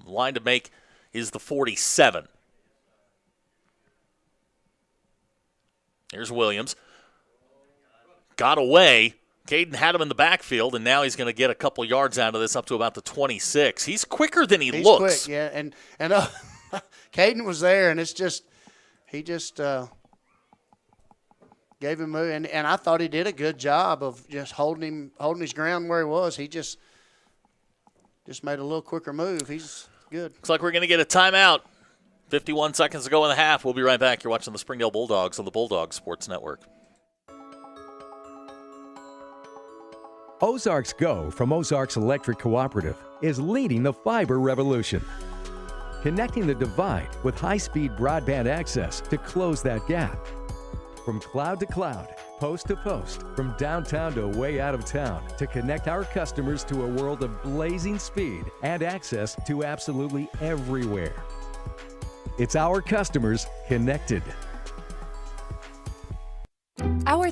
The line to make is the 47. Here's Williams. Got away. Caden had him in the backfield, and now he's going to get a couple yards out of this up to about the 26. He's quicker than he looks. He's quick, yeah. And Caden was there, and he just gave him a move. And I thought he did a good job of just holding his ground where he was. He just made a little quicker move. He's good. Looks like we're going to get a timeout. 51 seconds to go in the half. We'll be right back. You're watching the Springdale Bulldogs on the Bulldog Sports Network. Ozarks Go from Ozarks Electric Cooperative is leading the fiber revolution, connecting the divide with high-speed broadband access to close that gap. From cloud to cloud, post to post, from downtown to way out of town, to connect our customers to a world of blazing speed and access to absolutely everywhere. It's our customers connected. Our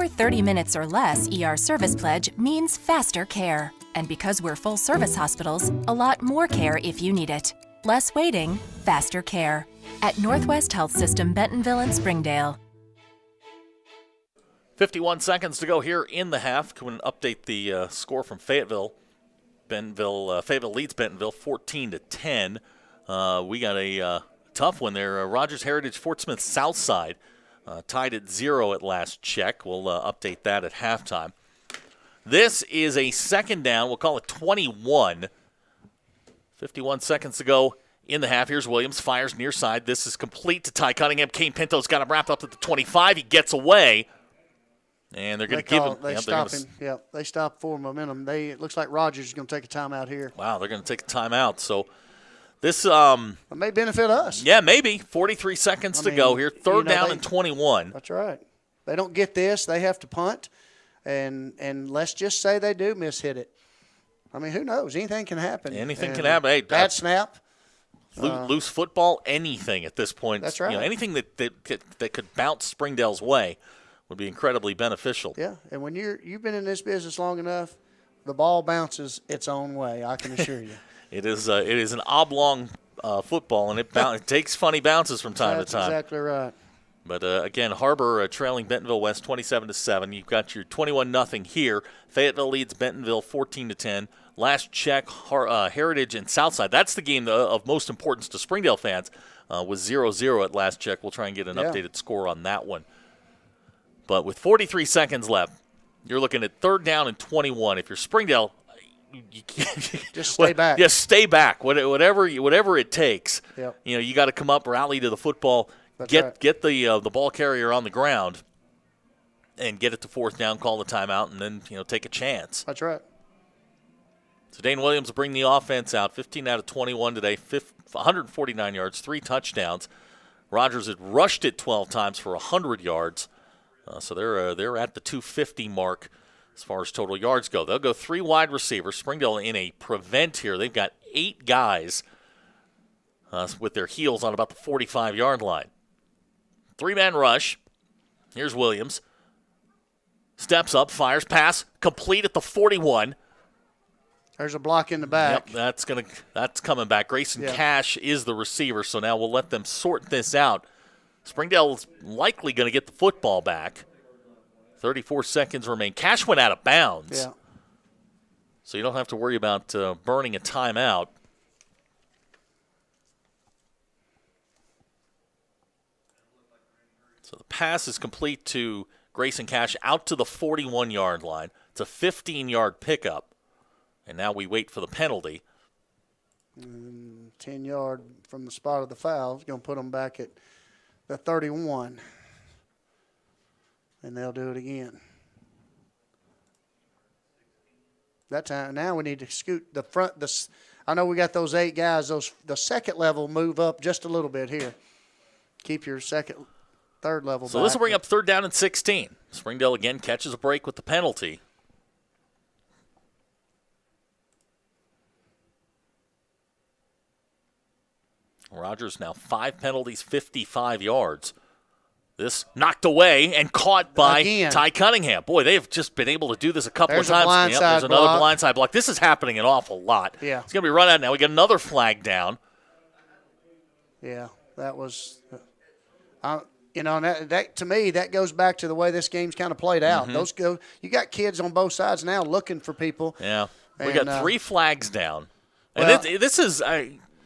30 minutes or less ER service pledge means faster care. And because we're full-service hospitals, a lot more care if you need it. Less waiting, faster care. At Northwest Health System, Bentonville and Springdale. 51 seconds to go here in the half. Can we update the score from Fayetteville? Fayetteville leads Bentonville 14-10. We got a tough one there. Rogers Heritage Fort Smith Southside tied at 0 at last check. We'll update that at halftime. This is a second down. We'll call it 21. 51 seconds to go in the half. Here's Williams. Fires near side. This is complete to Ty Cunningham. Kane Pinto's got him wrapped up at the 25. He gets away. And they're going to give him. They stop him. Yeah, they stop for momentum. It looks like Rogers is going to take a timeout here. Wow, they're going to take a timeout. So this it may benefit us. Yeah, maybe. 43 seconds to go here. Third down and 21. That's right. They don't get this. They have to punt. And let's just say they do miss-hit it. I mean, who knows? Anything can happen. Anything can happen. Hey, bad snap. Loose football, anything at this point. That's right. Anything that could bounce Springdale's way would be incredibly beneficial. Yeah, and when you've been in this business long enough, the ball bounces its own way, I can assure you. It is an oblong football, and it takes funny bounces from time to time. That's exactly right. But, again, HAR-BER trailing Bentonville West 27-7. You've got your 21-0 here. Fayetteville leads Bentonville 14-10. Last check, Heritage and Southside. That's the game of most importance to Springdale fans. Was 0-0 at last check. We'll try and get an updated score on that one. But with 43 seconds left, you're looking at third down and 21. If you're Springdale, you just stay back. Just stay back. Whatever it takes. Yep. You got to come up, rally to the football. That's get the ball carrier on the ground and get it to fourth down, call the timeout, and then take a chance. That's right. So Dane Williams will bring the offense out. 15 out of 21 today, 149 yards, 3 touchdowns. Rogers had rushed it 12 times for 100 yards. So they're at the 250 mark as far as total yards go. They'll go 3 wide receivers. Springdale in a prevent here. They've got 8 guys with their heels on about the 45-yard line. 3-man rush. Here's Williams. Steps up, fires, pass, complete at the 41. There's a block in the back. Yep, that's coming back. Grayson Cash is the receiver, so now we'll let them sort this out. Springdale's likely going to get the football back. 34 seconds remain. Cash went out of bounds. Yeah. So you don't have to worry about burning a timeout. So the pass is complete to Grayson Cash out to the 41-yard line. It's a 15-yard pickup. And now we wait for the penalty. 10-yard from the spot of the foul. It's going to put them back at the 31. And they'll do it again. That time, now we need to scoot the front. I know we got those 8 guys. The second level move up just a little bit here. Keep your third level So back. this will bring up 3rd down and 16. Springdale again catches a break with the penalty. Rogers now 5 penalties, 55 yards. This knocked away and caught by Ty Cunningham. Boy, they have just been able to do this a couple of times. There's another blindside block. This is happening an awful lot. Yeah. It's going to be run out now. We got another flag down. Yeah, that was, that to me, that goes back to the way this game's kind of played out. Mm-hmm. You got kids on both sides now looking for people. Yeah, we got 3 flags down. And well, this is,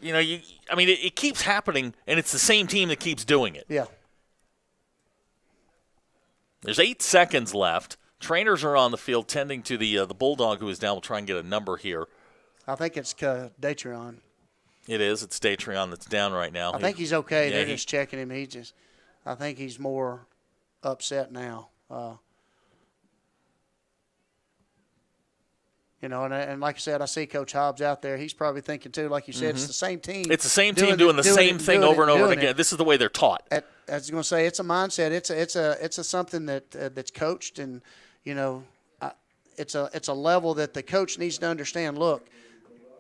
it keeps happening, and it's the same team that keeps doing it. Yeah. There's 8 seconds left. Trainers are on the field tending to the Bulldog, who is down. We'll try and get a number here. I think it's Datrion. It is. It's Datrion that's down right now. I think he's okay. They're just checking him. I think he's more upset now. And like I said, I see Coach Hobbs out there. He's probably thinking, too, like you said, it's the same team. It's the same team doing the same thing over and over again. This is the way they're taught. I was going to say, it's a mindset. It's a something that's coached, and, it's a level that the coach needs to understand. Look,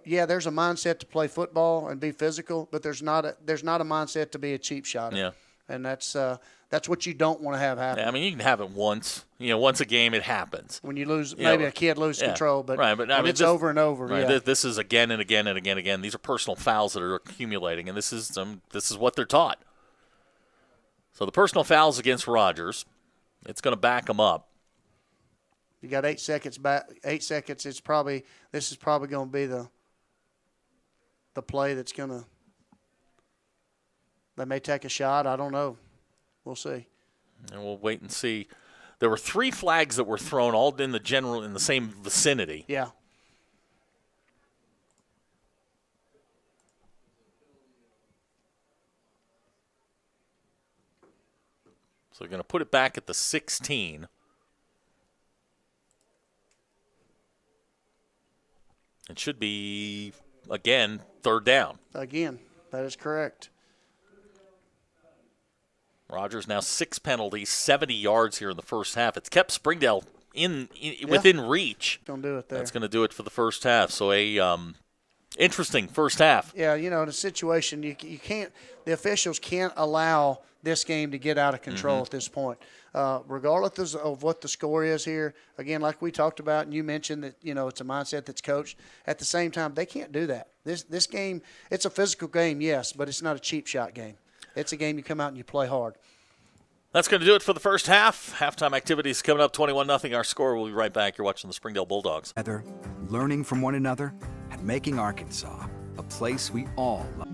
yeah, there's a mindset to play football and be physical, but there's not a mindset to be a cheap shot. Yeah. And that's what you don't want to have happen. Yeah, you can have it once. Once a game it happens. When you lose, maybe a kid loses control, but, when it's over and over. Right, yeah. This is again and again and again and again. These are personal fouls that are accumulating, and this is what they're taught. So the personal fouls against Rogers, it's going to back them up. You got 8 seconds back. 8 seconds. This is probably going to be the play that's going to. They may take a shot. I don't know. We'll see. And we'll wait and see. There were 3 flags that were thrown, all in the same vicinity. Yeah. So they're going to put it back at the 16. It should be, again, 3rd down. Again, that is correct. Rogers now 6 penalties, 70 yards here in the first half. It's kept Springdale within reach. Gonna do it there. That's going to do it for the first half. So interesting first half. Yeah, in a situation you can't. The officials can't allow this game to get out of control at this point. Regardless of what the score is here, again, like we talked about, and you mentioned that it's a mindset that's coached. At the same time, they can't do that. This game, it's a physical game, yes, but it's not a cheap shot game. It's a game you come out and you play hard. That's going to do it for the first half. Halftime activities coming up 21-0. Our score. We'll be right back. You're watching the Springdale Bulldogs. Learning from one another and making Arkansas a place we all love.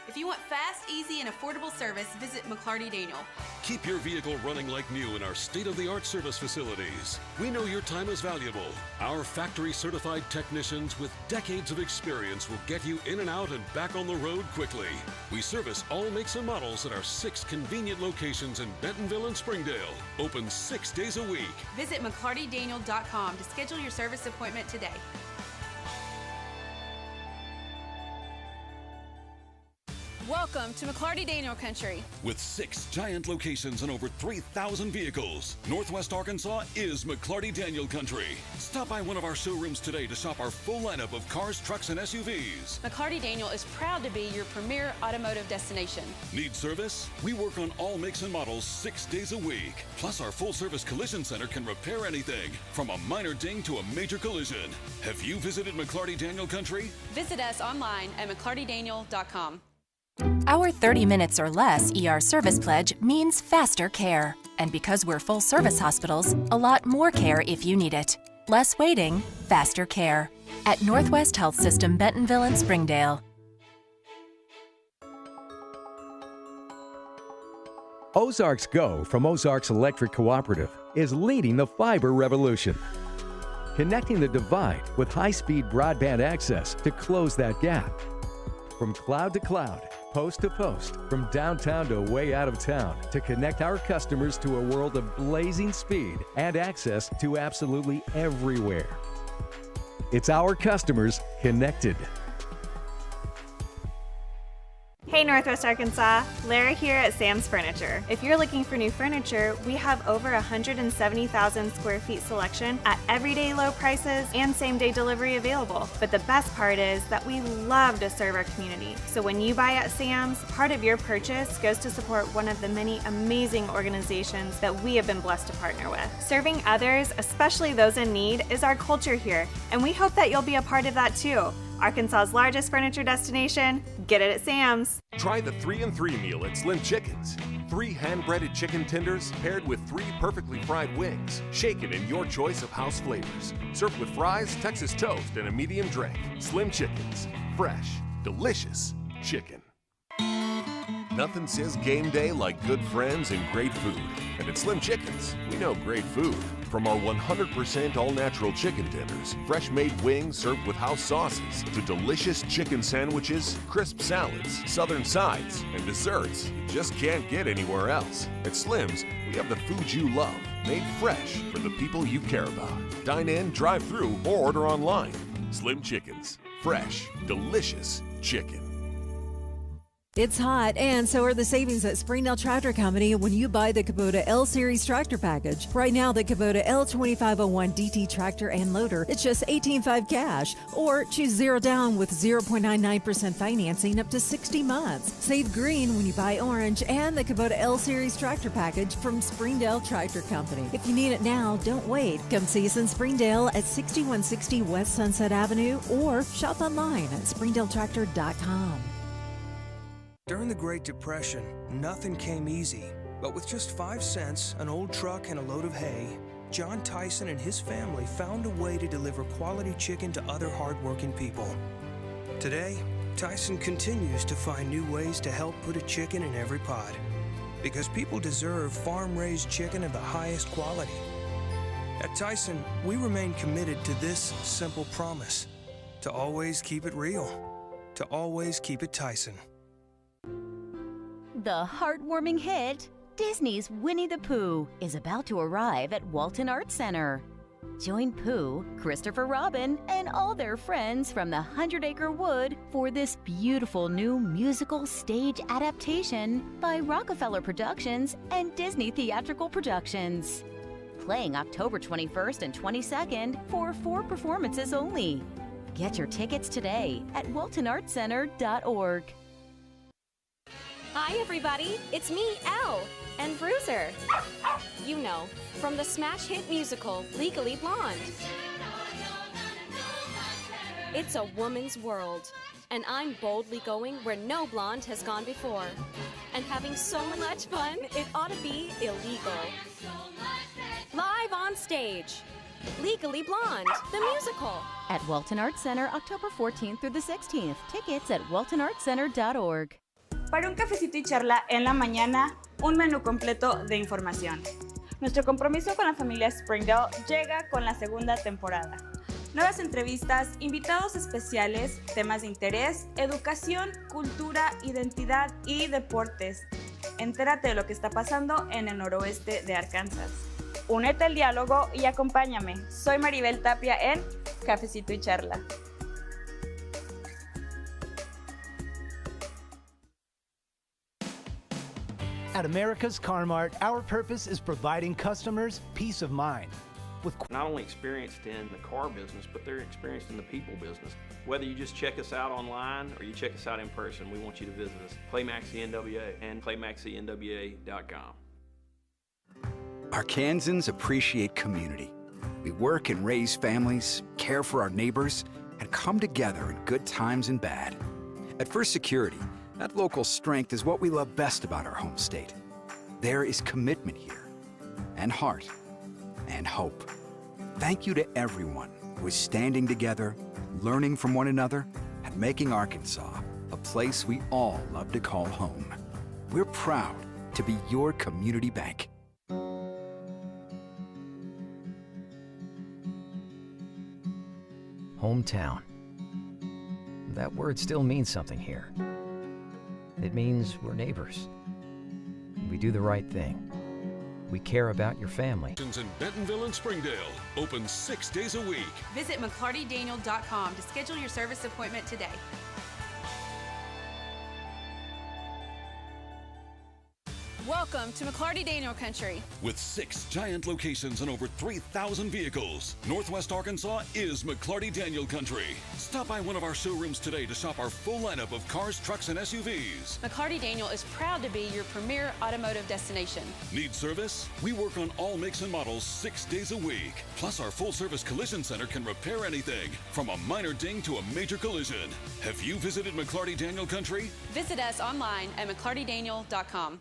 If you want fast, easy, and affordable service, visit McClarty Daniel. Keep your vehicle running like new in our state-of-the-art service facilities. We know your time is valuable. Our factory-certified technicians with decades of experience will get you in and out and back on the road quickly. We service all makes and models at our 6 convenient locations in Bentonville and Springdale. Open 6 days a week. Visit McClartyDaniel.com to schedule your service appointment today. Welcome to McClarty Daniel Country. With 6 giant locations and over 3,000 vehicles, Northwest Arkansas is McClarty Daniel Country. Stop by one of our showrooms today to shop our full lineup of cars, trucks, and SUVs. McClarty Daniel is proud to be your premier automotive destination. Need service? We work on all makes and models 6 days a week. Plus, our full-service collision center can repair anything, from a minor ding to a major collision. Have you visited McClarty Daniel Country? Visit us online at McClartyDaniel.com. Our 30 minutes or less ER service pledge means faster care. And because we're full service hospitals, a lot more care if you need it. Less waiting, faster care. At Northwest Health System Bentonville and Springdale. Ozarks Go from Ozarks Electric Cooperative is leading the fiber revolution, connecting the divide with high-speed broadband access to close that gap. From cloud to cloud, post to post, from downtown to way out of town, to connect our customers to a world of blazing speed and access to absolutely everywhere. It's our customers connected. Hey Northwest Arkansas, Lara here at Sam's Furniture. If you're looking for new furniture, we have over 170,000 square feet selection at everyday low prices and same-day delivery available. But the best part is that we love to serve our community. So when you buy at Sam's, part of your purchase goes to support one of the many amazing organizations that we have been blessed to partner with. Serving others, especially those in need, is our culture here, and we hope that you'll be a part of that too. Arkansas's largest furniture destination, get it at Sam's. Try the 3 and 3 meal at Slim Chickens. 3 hand-breaded chicken tenders paired with 3 perfectly fried wings, shaken in your choice of house flavors. Served with fries, Texas toast, and a medium drink. Slim Chickens. Fresh, delicious chicken. Nothing says game day like good friends and great food. And at Slim Chickens, we know great food. From our 100% all-natural chicken tenders, fresh-made wings served with house sauces, to delicious chicken sandwiches, crisp salads, southern sides, and desserts you just can't get anywhere else. At Slim's, we have the food you love, made fresh for the people you care about. Dine in, drive through, or order online. Slim Chickens. Fresh, delicious chicken. It's hot, and so are the savings at Springdale Tractor Company when you buy the Kubota L-Series tractor package. Right now, the Kubota L2501 DT tractor and loader, it's just $18,500 cash. Or choose 0 down with 0.99% financing up to 60 months. Save green when you buy orange and the Kubota L-Series tractor package from Springdale Tractor Company. If you need it now, don't wait. Come see us in Springdale at 6160 West Sunset Avenue or shop online at springdaletractor.com. During the Great Depression, nothing came easy. But with just 5 cents, an old truck, and a load of hay, John Tyson and his family found a way to deliver quality chicken to other hardworking people. Today, Tyson continues to find new ways to help put a chicken in every pot. Because people deserve farm-raised chicken of the highest quality. At Tyson, we remain committed to this simple promise: to always keep it real, to always keep it Tyson. The heartwarming hit, Disney's Winnie the Pooh, is about to arrive at Walton Arts Center. Join Pooh, Christopher Robin, and all their friends from the 100-Acre Wood for this beautiful new musical stage adaptation by Rockefeller Productions and Disney Theatrical Productions. Playing October 21st and 22nd for 4 performances only. Get your tickets today at waltonartscenter.org. Hi everybody, it's me, Elle, and Bruiser. You know, from the smash hit musical, Legally Blonde. It's a woman's world, and I'm boldly going where no blonde has gone before. And having so much fun, it ought to be illegal. Live on stage, Legally Blonde, the musical. At Walton Arts Center, October 14th through the 16th. Tickets at waltonartscenter.org. Para un cafecito y charla en la mañana, un menú completo de información. Nuestro compromiso con la familia Springdale llega con la segunda temporada. Nuevas entrevistas, invitados especiales, temas de interés, educación, cultura, identidad y deportes. Entérate de lo que está pasando en el noroeste de Arkansas. Únete al diálogo y acompáñame. Soy Maribel Tapia en Cafecito y Charla. At America's Car Mart, our purpose is providing customers peace of mind. With not only experienced in the car business, but they're experienced in the people business. Whether you just check us out online or you check us out in person, we want you to visit us. Play Maxi NWA and playmaxinwa.com. Arkansans appreciate community. We work and raise families, care for our neighbors, and come together in good times and bad. At First Security, that local strength is what we love best about our home state. There is commitment here, and heart, and hope. Thank you to everyone who is standing together, learning from one another, and making Arkansas a place we all love to call home. We're proud to be your community bank. Hometown. That word still means something here. It means we're neighbors. We do the right thing. We care about your family. In Bentonville and Springdale, open 6 days a week. Visit McClartyDaniel.com to schedule your service appointment today. Welcome to McClarty Daniel Country. With 6 giant locations and over 3,000 vehicles, Northwest Arkansas is McClarty Daniel Country. Stop by one of our showrooms today to shop our full lineup of cars, trucks, and SUVs. McClarty Daniel is proud to be your premier automotive destination. Need service? We work on all makes and models 6 days a week. Plus, our full-service collision center can repair anything, from a minor ding to a major collision. Have you visited McClarty Daniel Country? Visit us online at McClartyDaniel.com.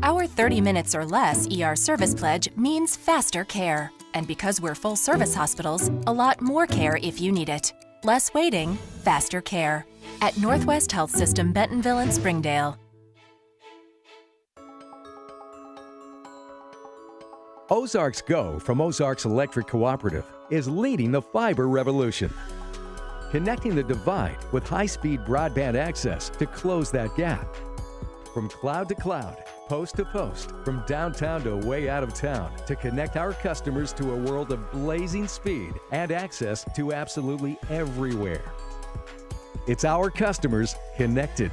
Our 30 minutes or less ER service pledge means faster care. And because we're full service hospitals, a lot more care if you need it. Less waiting, faster care. At Northwest Health System Bentonville and Springdale. Ozarks Go from Ozarks Electric Cooperative is leading the fiber revolution, connecting the divide with high-speed broadband access to close that gap. From cloud to cloud, post to post, from downtown to way out of town, to connect our customers to a world of blazing speed and access to absolutely everywhere. It's our customers connected.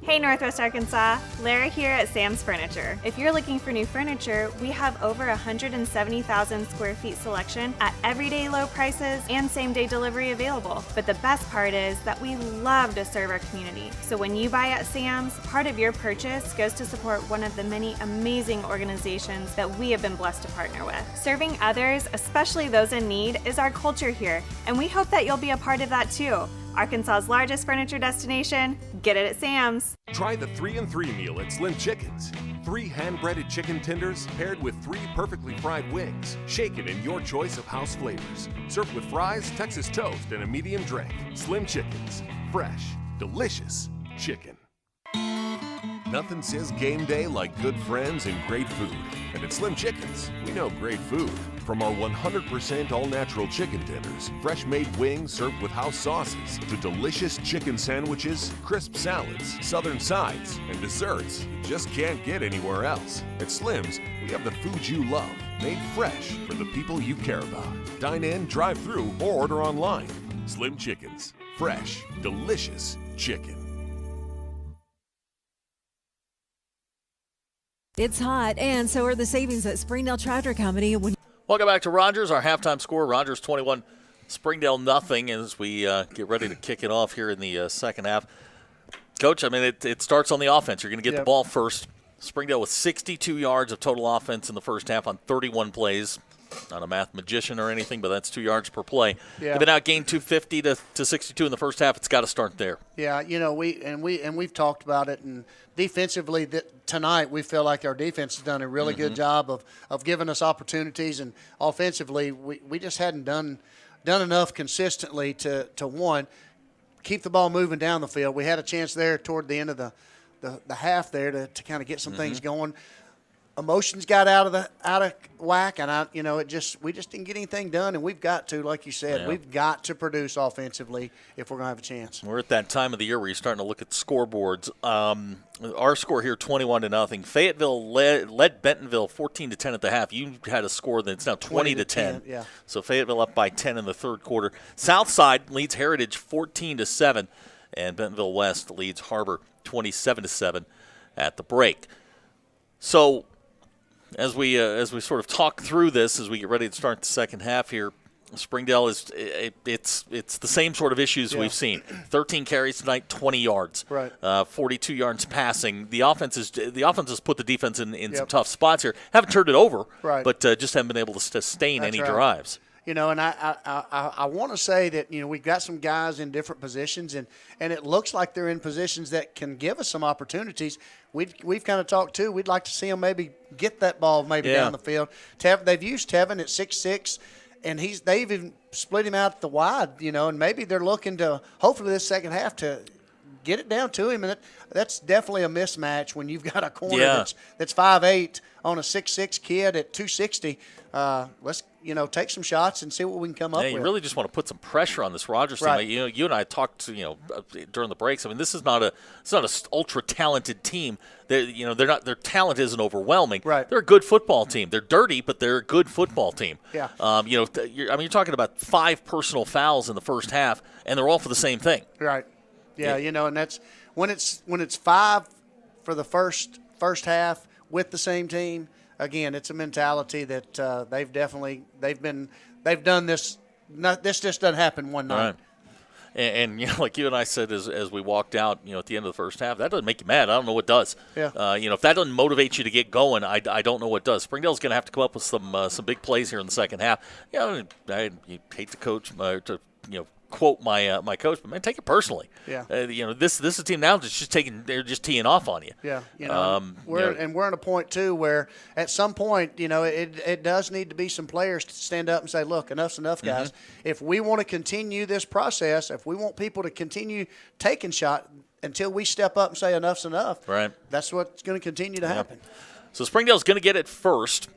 Hey Northwest Arkansas, Lara here at Sam's Furniture. If you're looking for new furniture, we have over 170,000 square feet selection at everyday low prices and same-day delivery available. But the best part is that we love to serve our community. So when you buy at Sam's, part of your purchase goes to support one of the many amazing organizations that we have been blessed to partner with. Serving others, especially those in need, is our culture here, and we hope that you'll be a part of that too. Arkansas's largest furniture destination, get it at Sam's. Try the 3-and-3 meal at Slim Chickens. 3 hand-breaded chicken tenders paired with 3 perfectly fried wings, shaken in your choice of house flavors. Served with fries, Texas toast, and a medium drink. Slim Chickens. Fresh, delicious chicken. Nothing says game day like good friends and great food. And at Slim Chickens, we know great food. From our 100% all-natural chicken tenders, fresh-made wings served with house sauces, to delicious chicken sandwiches, crisp salads, southern sides, and desserts you just can't get anywhere else. At Slim's, we have the food you love, made fresh for the people you care about. Dine in, drive through, or order online. Slim Chickens. Fresh, delicious chicken. It's hot, and so are the savings at Springdale Tractor Company. Welcome back to Rogers. Our halftime score, Rogers 21, Springdale nothing, as we get ready to kick it off here in the second half. Coach, I mean, it starts on the offense. You're going to get the ball first. Springdale with 62 yards of total offense in the first half on 31 plays. Not a math magician or anything, but that's 2 yards per play. Yeah. They've been outgained 250 to 62 in the first half. It's got to start there. Yeah, you know, we've talked about it, and defensively tonight we feel like our defense has done a really good job of giving us opportunities, and offensively we just hadn't done enough consistently to one, keep the ball moving down the field. We had a chance there toward the end of the half there to kind of get some things going. Emotions got out of whack, and we just didn't get anything done. And we've got to, like you said, we've got to produce offensively if we're going to have a chance. We're at that time of the year where you're starting to look at scoreboards. Our score here, 21-0. Fayetteville led Bentonville 14-10 at the half. You had a score that's now 20-10. Yeah. So Fayetteville up by 10 in the third quarter. Southside leads Heritage 14-7, and Bentonville West leads HAR-BER 27-7 at the break. So as we sort of talk through this, as we get ready to start the second half here, Springdale it's the same sort of issues we've seen. 13 carries tonight, 20 yards, 42 yards passing. The offense has put the defense in some tough spots here. Haven't turned it over, but just haven't been able to sustain any drives. And I want to say that we've got some guys in different positions, and it looks like they're in positions that can give us some opportunities. We've kind of talked too. We'd like to see them maybe get that ball down the field. They've used Tevin at 6'6", and they've even split him out the wide. And maybe they're looking to hopefully this second half to get it down to him, and that's definitely a mismatch when you've got a corner that's 5'8" on a 6'6" kid at 260. Let's take some shots and see what we can come up with. You really just want to put some pressure on this Rogers team. You and I talked during the breaks. I mean, it's not an ultra talented team. Their talent isn't overwhelming. Right. They're a good football team. They're dirty, but they're a good football team. Yeah. You're talking about 5 personal fouls in the first half, and they're all for the same thing. Right. Yeah. And that's when it's 5 for the first half with the same team. Again, it's a mentality that they've done this. This just doesn't happen one night. Right. And like you and I said as we walked out, at the end of the first half, that doesn't make you mad. I don't know what does. Yeah. If that doesn't motivate you to get going, I don't know what does. Springdale's going to have to come up with some big plays here in the second half. I hate to coach quote my coach, but man, take it personally. Yeah. This is a team now that's they're just teeing off on you. Yeah. We're at a point too where at some point, it does need to be some players to stand up and say, look, enough's enough, guys. If we want to continue this process, if we want people to continue taking shot until we step up and say enough's enough, right? That's what's going to continue to happen. So Springdale's going to get it first.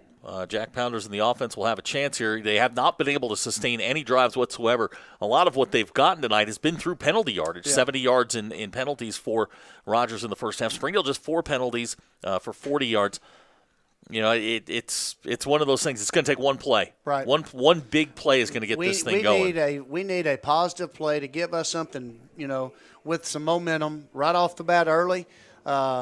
Jack Pounders and the offense will have a chance here. They have not been able to sustain any drives whatsoever. A lot of what they've gotten tonight has been through penalty yardage, 70 yards in penalties for Rogers in the first half. Springdale just 4 penalties for 40 yards. It's one of those things. It's going to take one play. Right. One big play is going to get this thing going. We need a positive play to give us something, with some momentum right off the bat early. And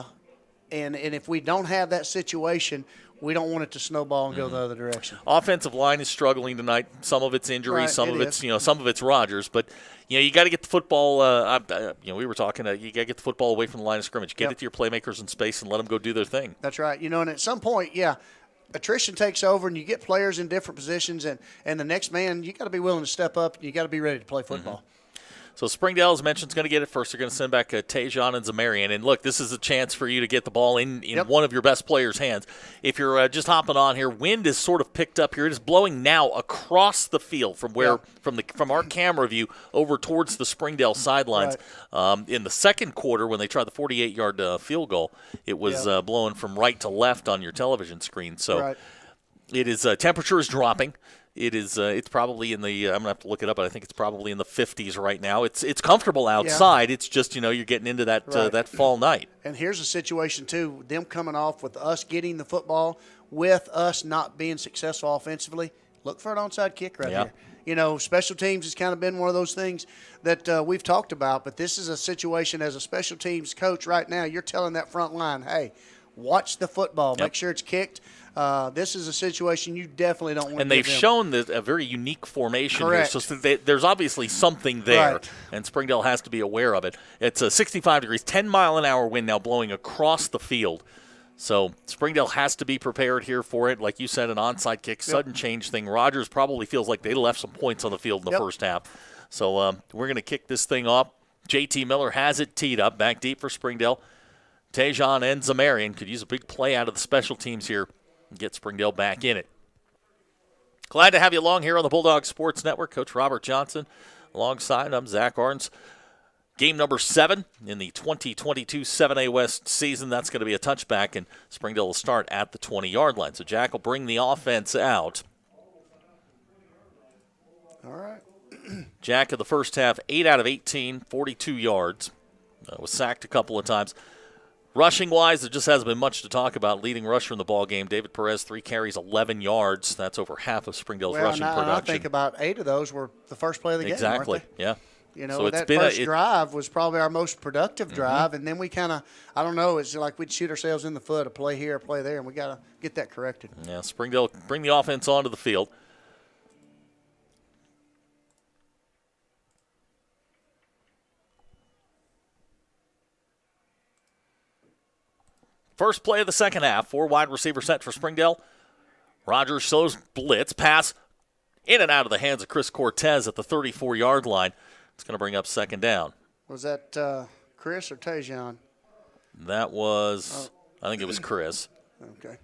if we don't have that situation, we don't want it to snowball and go the other direction. Offensive line is struggling tonight. Some of it's injuries, some of it's Rogers. But you got to get the football. We were talking. You got to get the football away from the line of scrimmage. Get it to your playmakers in space and let them go do their thing. That's right. And at some point, attrition takes over, and you get players in different positions, and the next man, you got to be willing to step up. And you got to be ready to play football. So Springdale, as mentioned, is going to get it first. They're going to send back Tejan and Zamarian. And, look, this is a chance for you to get the ball in one of your best players' hands. If you're just hopping on here, wind is sort of picked up here. It is blowing now across the field from our camera view over towards the Springdale sidelines. Right. In the second quarter, when they tried the 48-yard field goal, it was blowing from right to left on your television screen. So it is temperature is dropping. It's probably in the I'm gonna have to look it up, but I think it's probably in the 50s right now. It's comfortable outside. It's just you're getting into that that fall night. And here's a situation too: them coming off with us getting the football, with us not being successful offensively. Look for an onside kick right here. Special teams has kind of been one of those things that we've talked about. But this is a situation as a special teams coach right now. You're telling that front line, hey, watch the football, make sure it's kicked. This is a situation you definitely don't want to. And they've shown a very unique formation here. So there's obviously something there, and Springdale has to be aware of it. It's 65 degrees, 10-mile-an-hour wind now blowing across the field. So Springdale has to be prepared here for it. Like you said, an onside kick, sudden change thing. Rogers probably feels like they left some points on the field in the first half. So we're going to kick this thing off. JT Miller has it teed up, back deep for Springdale. Tejan and Zamarian could use a big play out of the special teams here. Get Springdale back in it. Glad to have you along here on the Bulldog Sports Network. Coach Robert Johnson alongside. I'm Zach Arns. Game number 7 in the 2022 7A West season. That's going to be a touchback, and Springdale will start at the 20-yard line. So Jack will bring the offense out. All right. Jack in the first half, 8 out of 18, 42 yards. Was sacked a couple of times. Rushing-wise, there just hasn't been much to talk about. Leading rusher in the ball game, David Perez, 3 carries, 11 yards. That's over half of Springdale's rushing production. I think about 8 of those were the first play of the game. Exactly, yeah. You know, so that first drive was probably our most productive drive, and then we kind of, I don't know, it's like we'd shoot ourselves in the foot, a play here, a play there, and we got to get that corrected. Yeah, Springdale bring the offense onto the field. First play of the second half, 4 wide receiver set for Springdale. Rogers shows blitz, pass in and out of the hands of Chris Cortez at the 34-yard line. It's going to bring up second down. Was that Chris or Tajon? That was, I think it was Chris. Okay.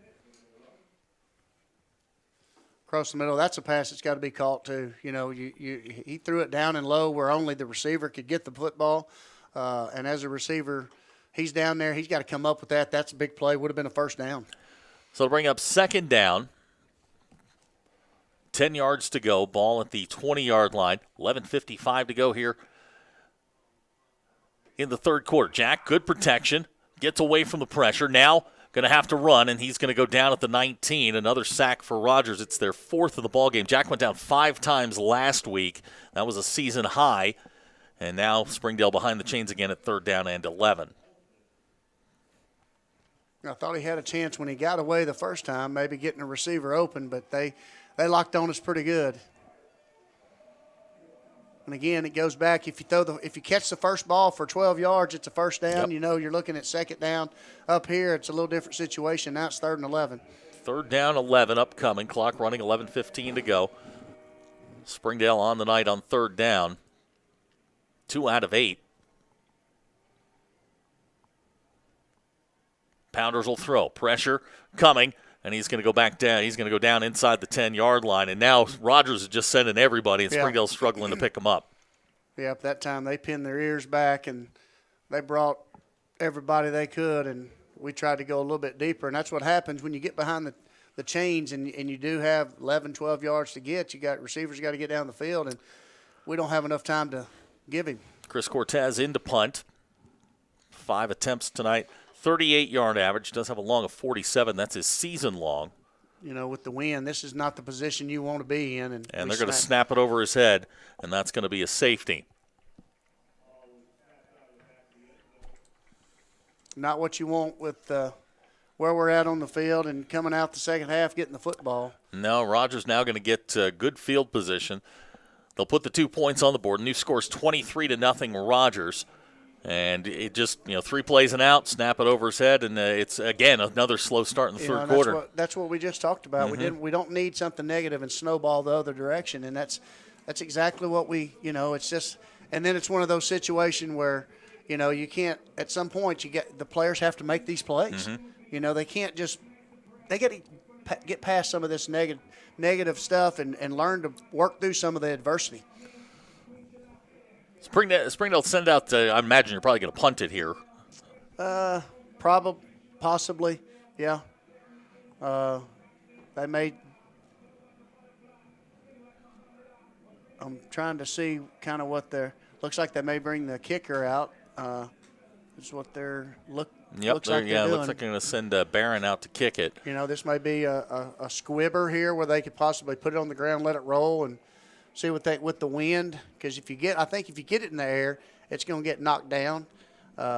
Across the middle, that's a pass that's got to be caught too. You know, he threw it down and low where only the receiver could get the football. And as a receiver, he's down there. He's got to come up with that. That's a big play. Would have been a first down. So to bring up second down. 10 yards to go. Ball at the 20-yard line. 11:55 to go here in the third quarter. Jack, good protection. Gets away from the pressure. Now going to have to run, and he's going to go down at the 19. Another sack for Rogers. It's their 4th of the ball game. Jack went down 5 times last week. That was a season high. And now Springdale behind the chains again at 3rd down and 11. I thought he had a chance when he got away the first time, maybe getting a receiver open, but they locked on us pretty good. And again, it goes back. If you catch the first ball for 12 yards, it's a first down. Yep. You know, you're looking at second down. Up here, it's a little different situation. Now it's 3rd and 11. 3rd down, 11 upcoming. Clock running, 11:15 to go. Springdale on the night on 3rd down. 2 out of 8. Pounders will throw. Pressure coming. And he's going to go back down. He's going to go down inside the 10-yard line. And now Rogers is just sending everybody, and Springdale's struggling to pick him up. Yep, that time they pinned their ears back, and they brought everybody they could, and we tried to go a little bit deeper. And that's what happens when you get behind the chains and you do have 11, 12 yards to get. You got receivers got to get down the field, and we don't have enough time to give him. Chris Cortez into punt. 5 attempts tonight. 38-yard average. Does have a long of 47. That's his season long. You know, with the wind, this is not the position you want to be in. And they're going to snap it over his head, and that's going to be a safety. Not what you want with where we're at on the field and coming out the second half getting the football. No, Rogers now going to get good field position. They'll put the 2 points on the board. New score's 23-0 Rogers. And it just, 3 plays and out, snap it over his head, and it's, again, another slow start in the third quarter. That's what we just talked about. Mm-hmm. We don't need something negative and snowball the other direction, and that's exactly what it's just – and then it's one of those situations where, you can't – at some point the players have to make these plays. Mm-hmm. They can't just – they got to get past some of this negative stuff and learn to work through some of the adversity. Springdale send out, I imagine you're probably going to punt it here. Possibly, yeah. They may. I'm trying to see kind of what they're. Looks like they may bring the kicker out. Is what they're looks like they're doing. Looks like they're going to send Barron out to kick it. This may be a squibber here where they could possibly put it on the ground, let it roll, and see what with the wind, because if you get it in the air, it's going to get knocked down.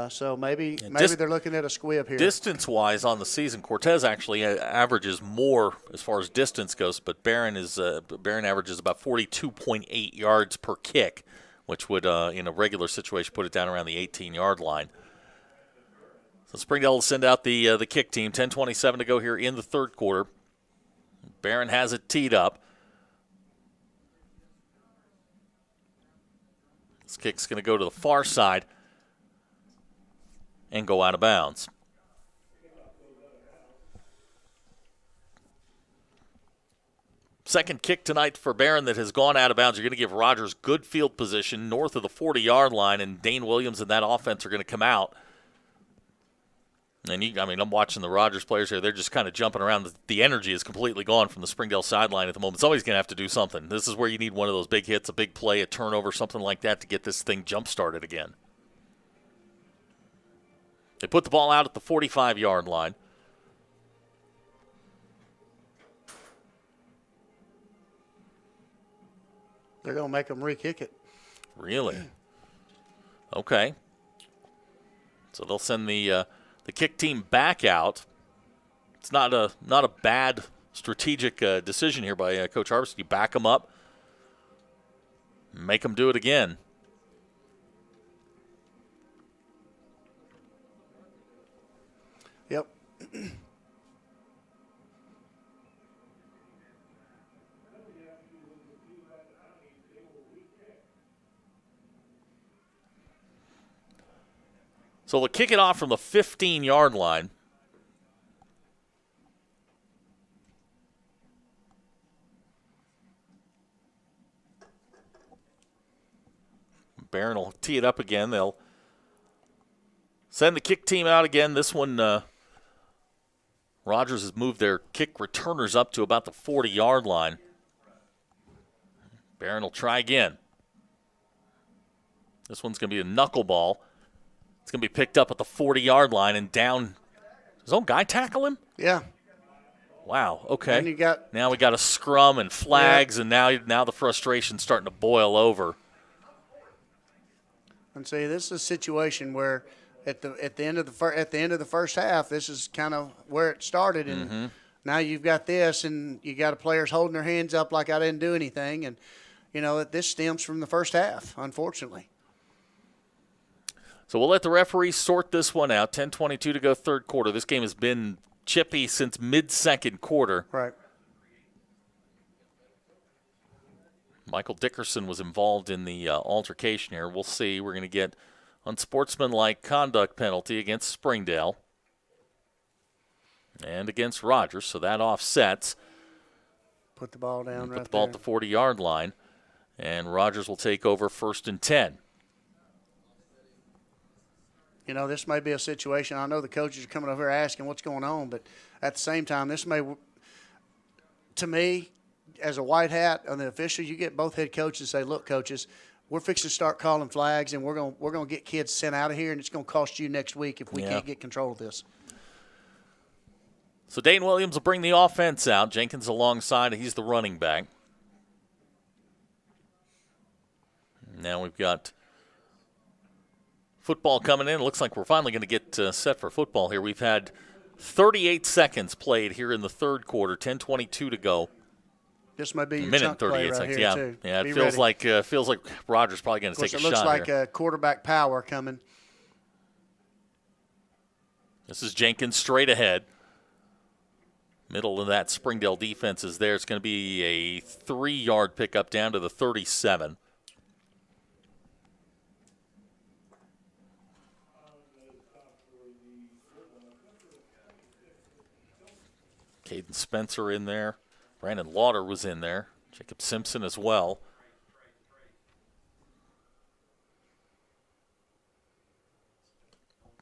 So maybe they're looking at a squib here. Distance-wise on the season, Cortez actually averages more as far as distance goes, but Barron averages about 42.8 yards per kick, which would, in a regular situation, put it down around the 18-yard line. So Springdale will send out the kick team. 10:27 to go here in the third quarter. Barron has it teed up. This kick's going to go to the far side and go out of bounds. Second kick tonight for Barron that has gone out of bounds. You're going to give Rogers good field position north of the 40-yard line, and Dane Williams and that offense are going to come out. And I'm watching the Rogers players here. They're just kind of jumping around. The energy is completely gone from the Springdale sideline at the moment. Somebody's going to have to do something. This is where you need one of those big hits, a big play, a turnover, something like that to get this thing jump-started again. They put the ball out at the 45-yard line. They're going to make them re-kick it. Really? Okay. So they'll send the kick team back out. It's not a bad strategic decision here by Coach Harbison. You back them up, make them do it again. Yep. So they'll kick it off from the 15-yard line. Barron will tee it up again. They'll send the kick team out again. This one, Rogers has moved their kick returners up to about the 40-yard line. Barron will try again. This one's going to be a knuckleball. It's going to be picked up at the 40-yard line and down. Does his own guy tackle him? Yeah. Wow, okay. And now we got a scrum and flags, and now the frustration's starting to boil over. And see, this is a situation where at the end of the first half, this is kind of where it started, and now you've got this, and you got players holding their hands up like I didn't do anything, and this stems from the first half, unfortunately. So we'll let the referees sort this one out. 10:22 to go, third quarter. This game has been chippy since mid-second quarter. Right. Michael Dickerson was involved in the altercation here. We'll see. We're going to get unsportsmanlike conduct penalty against Springdale and against Rogers, so that offsets. Put the ball down Put the ball at the 40-yard line, and Rogers will take over 1st and 10. This may be a situation. I know the coaches are coming over here asking what's going on, but at the same time, this may, to me, as a white hat on the official, you get both head coaches to say, look, coaches, we're fixing to start calling flags, and we're going to get kids sent out of here, and it's going to cost you next week if we can't get control of this. So Dane Williams will bring the offense out. Jenkins alongside. He's the running back. Now we've got football coming in. It looks like we're finally going to get set for football here. We've had 38 seconds played here in the third quarter, 10:22 to go. This might be your minute chunk 38 play right seconds. here, Yeah, too. yeah. Be It feels like Rogers probably going to take a shot here. It looks like a quarterback power coming. This is Jenkins straight ahead. Middle of that Springdale defense is there. It's going to be a 3-yard pickup down to the 37. Caden Spencer in there. Brandon Lauder was in there. Jacob Simpson as well.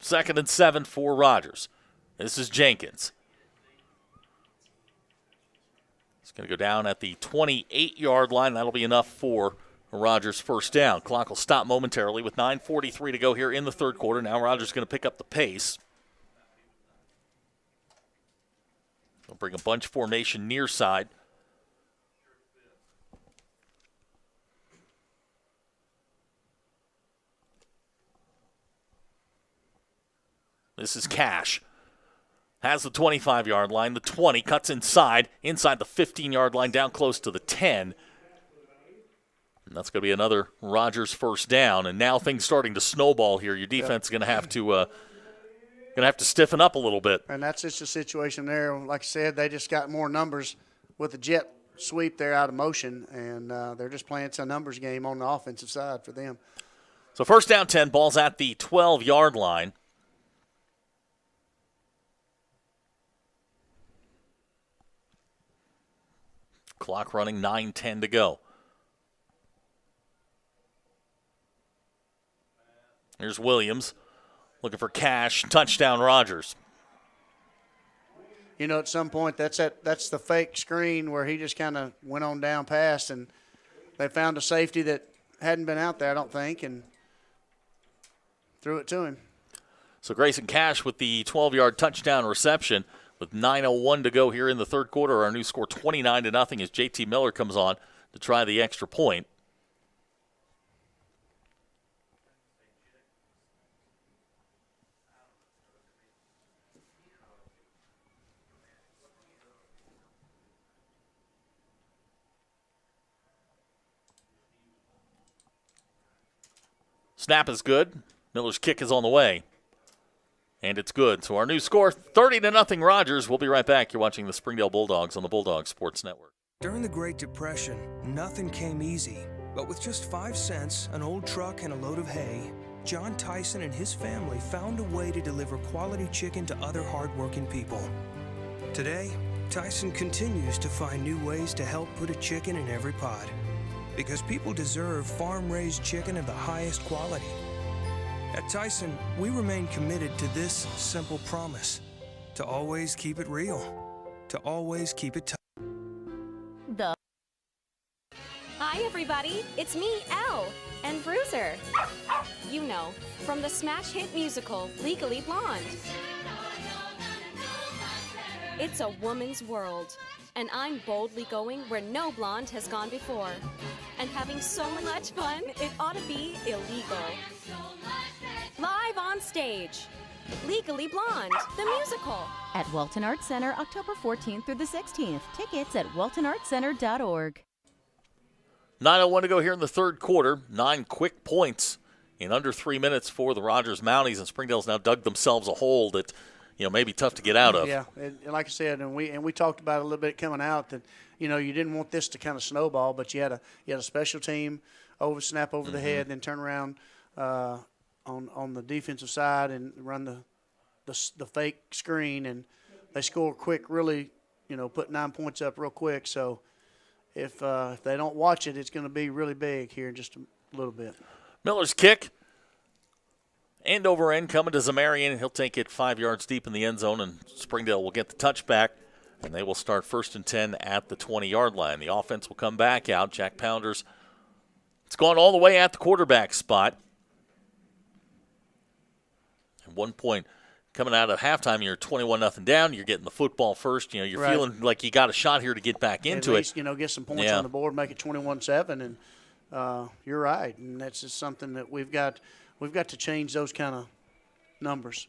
Second and 7 for Rogers. This is Jenkins. It's going to go down at the 28-yard line. That'll be enough for Rogers' first down. Clock will stop momentarily with 9:43 to go here in the third quarter. Now Rogers going to pick up the pace. They'll bring a bunch formation near side. This is Cash. Has the 25-yard line, the 20, cuts inside the 15-yard line, down close to the 10. And that's going to be another Rogers first down. And now things starting to snowball here. Your defense is going to have to stiffen up a little bit. And that's just a situation there. Like I said, they just got more numbers with the jet sweep there out of motion, and they're just playing some numbers game on the offensive side for them. So first down 10, ball's at the 12-yard line. Clock running, 9:10 to go. Here's Williams looking for Cash. Touchdown, Rogers. You know, at some point, that's the fake screen where he just kind of went on down past, and they found a safety that hadn't been out there, I don't think, and threw it to him. So Grayson Cash with the 12-yard touchdown reception with 9:01 to go here in the third quarter. Our new score 29-0 as JT Miller comes on to try the extra point. Snap is good. Miller's kick is on the way. And it's good. So our new score, 30-0 Rogers. We'll be right back. You're watching the Springdale Bulldogs on the Bulldog Sports Network. During the Great Depression, nothing came easy. But with just 5 cents, an old truck, and a load of hay, John Tyson and his family found a way to deliver quality chicken to other hardworking people. Today, Tyson continues to find new ways to help put a chicken in every pot. Because people deserve farm-raised chicken of the highest quality. At Tyson, we remain committed to this simple promise: to always keep it real, to always keep it Hi, everybody. It's me, Elle, and Bruiser. You know, from the smash hit musical Legally Blonde. It's a woman's world, and I'm boldly going where no blonde has gone before. And having so much fun, it ought to be illegal. Live on stage, Legally Blonde, the musical. At Walton Arts Center, October 14th through the 16th. Tickets at waltonartscenter.org. 9:01 to go here in the third quarter. 9 quick points in under 3 minutes for the Rogers Mounties, and Springdale's now dug themselves a hole that, may be tough to get out of. Yeah, and like I said, and we talked about it a little bit coming out that, you didn't want this to kind of snowball, but you had a special team snap over the head, then turn around on the defensive side and run the fake screen, and they score quick, really, put 9 points up real quick. So if they don't watch it, it's going to be really big here in just a little bit. Miller's kick, end over end, coming to Zamarian. He'll take it 5 yards deep in the end zone, and Springdale will get the touchback, and they will start 1st and 10 at the 20-yard line. The offense will come back out. Jack Pounders, it's gone all the way at the quarterback spot. At one point, coming out of halftime, you're 21-0 down. You're getting the football first. You're right. Feeling like you got a shot here to get back into at least, it. Get some points on the board, make it 21-7, and you're right. And that's just something that we've got to change those kind of numbers.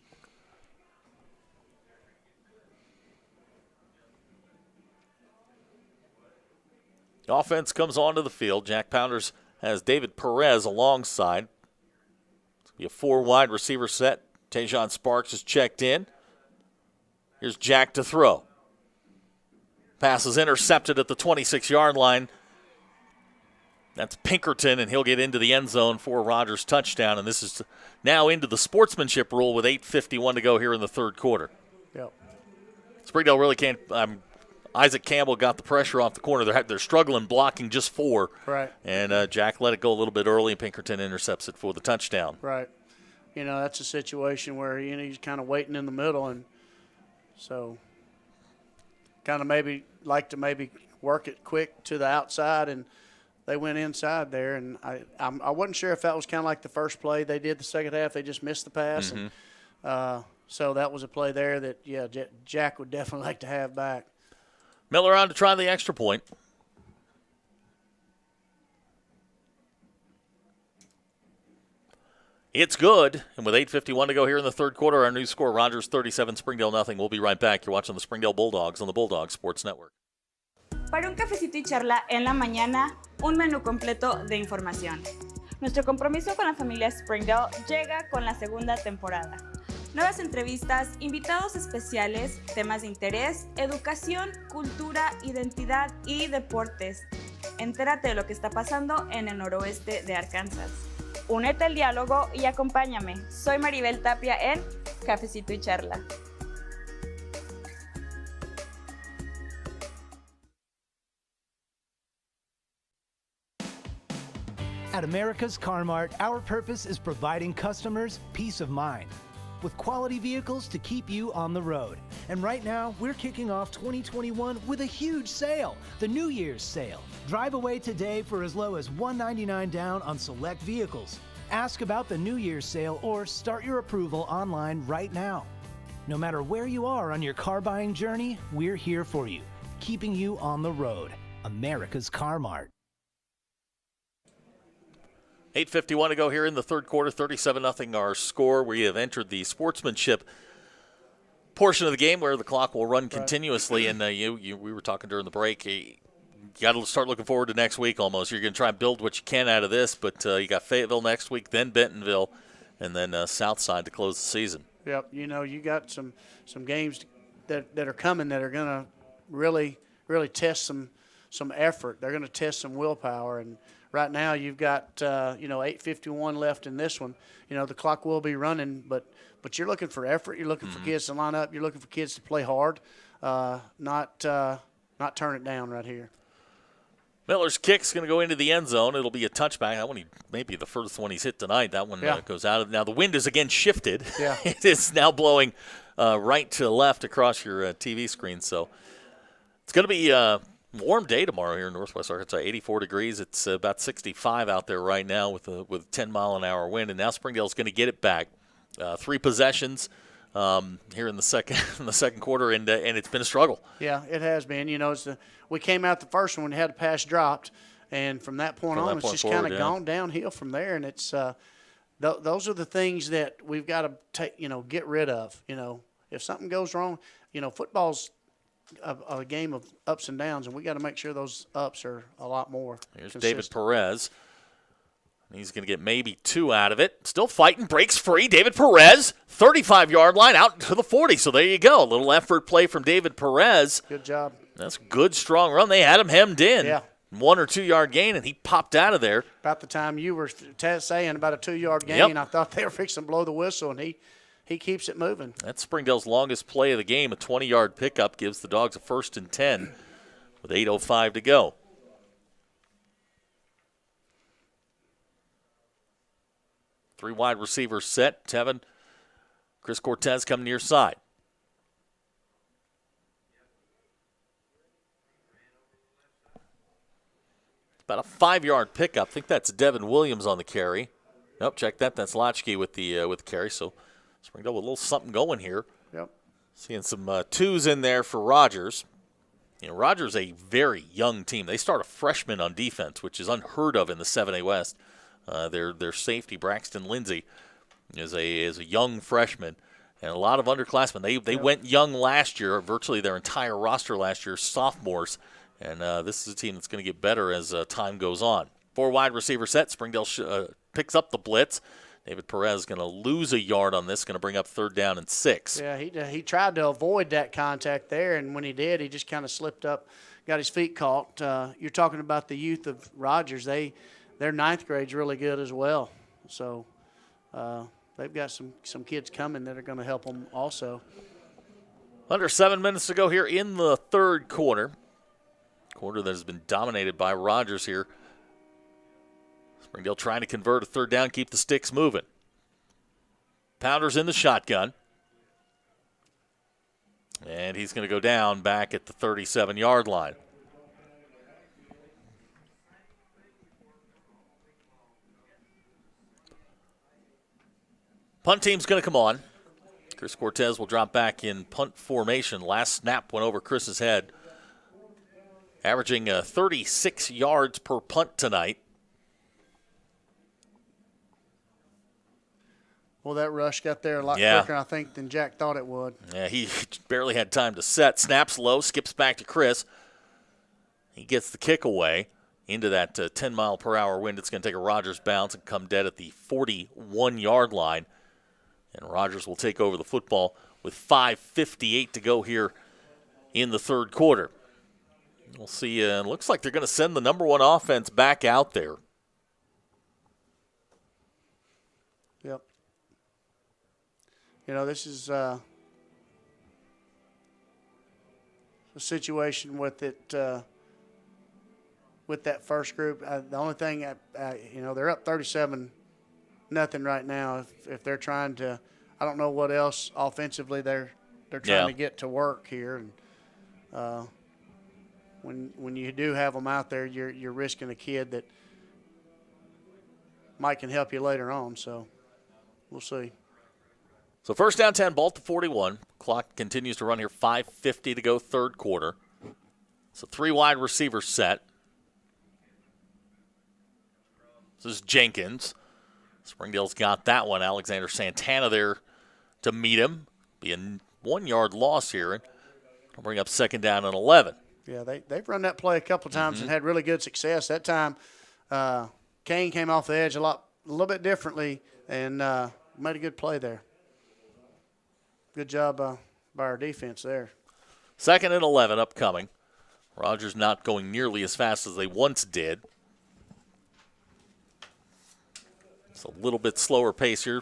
The offense comes onto the field. Jack Pounders has David Perez alongside. It's going to be a 4 wide receiver set. Tajon Sparks is checked in. Here's Jack to throw. Pass is intercepted at the 26-yard line. That's Pinkerton, and he'll get into the end zone for Rogers' touchdown. And this is now into the sportsmanship rule with 8:51 to go here in the third quarter. Yep. Springdale really can't. Isaac Campbell got the pressure off the corner. They're struggling blocking just 4. Right. And Jack let it go a little bit early, and Pinkerton intercepts it for the touchdown. Right. That's a situation where, he's kind of waiting in the middle, and so kind of maybe work it quick to the outside, and they went inside there. And I wasn't sure if that was kind of like the first play they did the second half. They just missed the pass. Mm-hmm. And so that was a play there that, Jack would definitely like to have back. Miller on to try the extra point. It's good, and with 8:51 to go here in the third quarter, our new score, Rogers 37, Springdale nothing. We'll be right back. You're watching the Springdale Bulldogs on the Bulldog Sports Network. Para un cafecito y charla en la mañana, un menú completo de información. Nuestro compromiso con la familia Springdale llega con la segunda temporada. Nuevas entrevistas, invitados especiales, temas de interés, educación, cultura, identidad y deportes. Entérate de lo que está pasando en el noroeste de Arkansas. Únete al diálogo y acompáñame. Soy Maribel Tapia en Cafecito y Charla. At America's Car Mart, our purpose is providing customers peace of mind with quality vehicles to keep you on the road. And right now, we're kicking off 2021 with a huge sale, the New Year's sale. Drive away today for as low as $199 down on select vehicles. Ask about the New Year's sale or start your approval online right now. No matter where you are on your car buying journey, we're here for you, keeping you on the road. America's Car Mart. 8:51 to go here in the third quarter, 37-0 our score. We have entered the sportsmanship portion of the game where the clock will run continuously. And we were talking during the break, you got to start looking forward to next week almost. You're going to try and build what you can out of this, but you got Fayetteville next week, then Bentonville, and then Southside to close the season. Yep, you got some games that are coming that are going to really test some effort. They're going to test some willpower. And right now you've got 8:51 left in this one. The clock will be running, but you're looking for effort. You're looking for kids to line up. You're looking for kids to play hard, not turn it down right here. Miller's kick's going to go into the end zone. It'll be a touchback. That one may be the furthest one he's hit tonight. That one goes out. Now the wind is again shifted. Yeah. It is now blowing right to left across your TV screen. So it's going to be a warm day tomorrow here in Northwest Arkansas. 84 degrees. It's about 65 out there right now with a 10-mile-an-hour wind. And now Springdale's going to get it back. 3 possessions here in the second quarter, and it's been a struggle. Yeah, it has been. We came out the first one when we had a pass dropped, and from that point on, it's just kind of gone downhill from there. And it's those are the things that we've got to take, get rid of. If something goes wrong, football's a game of ups and downs, and we got to make sure those ups are a lot more. Here's consistent. David Perez. He's going to get maybe 2 out of it. Still fighting, breaks free. David Perez, 35-yard line, out to the 40. So there you go. A little effort play from David Perez. Good job. That's a good, strong run. They had him hemmed in. Yeah. 1 or 2 yard gain, and he popped out of there. About the time you were saying about a 2-yard gain, I thought they were fixing to blow the whistle, and he keeps it moving. That's Springdale's longest play of the game. A 20-yard pickup gives the Dogs a 1st and 10 with 8:05 to go. Three wide receivers set. Tevin, Chris Cortez coming to your side. About a 5-yard pickup. I think that's Devin Williams on the carry. Nope, check that. That's Lotchke with the carry. So Springdale with a little something going here. Yep. Seeing some 2s in there for Rogers. Rogers a very young team. They start a freshman on defense, which is unheard of in the 7A West. Their safety, Braxton Lindsay, is a young freshman, and a lot of underclassmen. They went young last year, virtually their entire roster last year, sophomores, and this is a team that's going to get better as time goes on. 4 wide receiver set. Springdale picks up the blitz. David Perez is going to lose a yard on this, going to bring up 3rd down and 6. Yeah, he tried to avoid that contact there, and when he did, he just kind of slipped up, got his feet caught. You're talking about the youth of Rogers. Their 9th grade's really good as well. So they've got some kids coming that are going to help them also. Under 7 minutes to go here in the third quarter. Quarter that has been dominated by Rogers here. Springdale trying to convert a 3rd down, keep the sticks moving. Pounder's in the shotgun. And he's going to go down back at the 37-yard line. Punt team's going to come on. Chris Cortez will drop back in punt formation. Last snap went over Chris's head. Averaging 36 yards per punt tonight. Well, that rush got there a lot quicker, I think, than Jack thought it would. Yeah, he barely had time to set. Snaps low, skips back to Chris. He gets the kick away into that 10-mile-per-hour wind. It's going to take a Rogers bounce and come dead at the 41-yard line. And Rogers will take over the football with 5:58 to go here in the third quarter. We'll see. Looks like they're going to send the number 1 offense back out there. Yep. This is a situation with it. with that first group. The only thing, they're up 37-0 right now. If they're trying to, I don't know what else offensively they're trying to get to work here. And when you do have them out there, you're risking a kid that might can help you later on. So we'll see. So first down 10, ball to 41. Clock continues to run here, 5:50 to go, third quarter. So 3 wide receivers set. This is Jenkins. Springdale's got that one. Alexander Santana there to meet him. Be a 1-yard loss here. And I'll bring up second down and 11. Yeah, they've run that play a couple times and had really good success. That time, Kane came off the edge a little bit differently and made a good play there. Good job by our defense there. Second and 11 upcoming. Rogers not going nearly as fast as they once did. It's a little bit slower pace here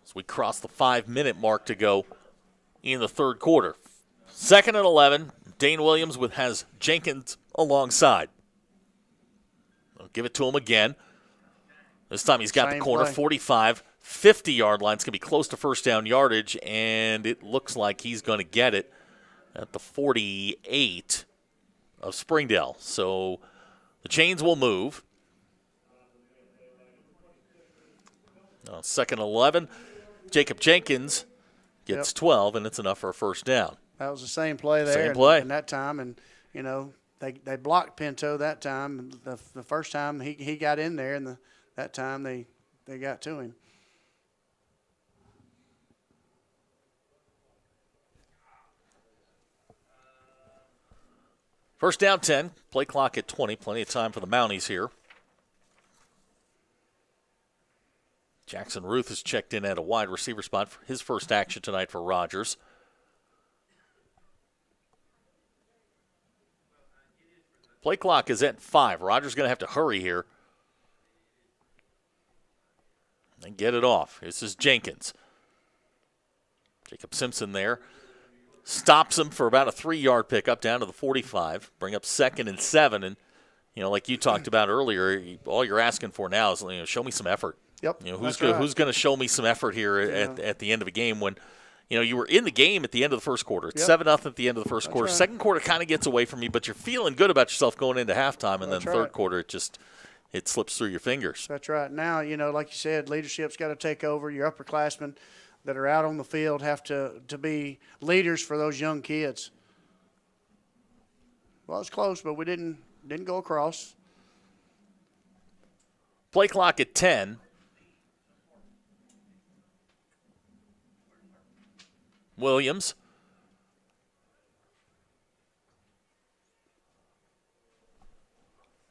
as we cross the 5-minute mark to go in the third quarter. Second and 11. Dane Williams has Jenkins alongside. I'll give it to him again. This time he's got the corner, 45, 50-yard line. It's going to be close to first down yardage, and it looks like he's going to get it at the 48 of Springdale. So the chains will move. Second 11. Jacob Jenkins gets 12, and it's enough for a first down. That was the same play there. Same play. And that time, and, they blocked Pinto that time. The first time he got in there, and that time they got to him. First down 10, play clock at 20, plenty of time for the Mounties here. Jackson Ruth has checked in at a wide receiver spot for his first action tonight for Rogers. Play clock is at 5. Rogers going to have to hurry here and get it off. This is Jenkins. Jacob Simpson there. Stops him for about a 3-yard pickup down to the 45. Bring up second and 7. And, like you talked about earlier, all you're asking for now is, show me some effort. Yep. Who's going to show me some effort here at the end of a game when, you were in the game at the end of the first quarter. It's 7-0 at the end of the first quarter. Right. Second quarter kind of gets away from you, but you're feeling good about yourself going into halftime. And then third quarter, it slips through your fingers. That's right. Now, like you said, leadership's got to take over. Your upperclassmen that are out on the field have to be leaders for those young kids. Well, it's close, but we didn't go across. Play clock at 10. Williams.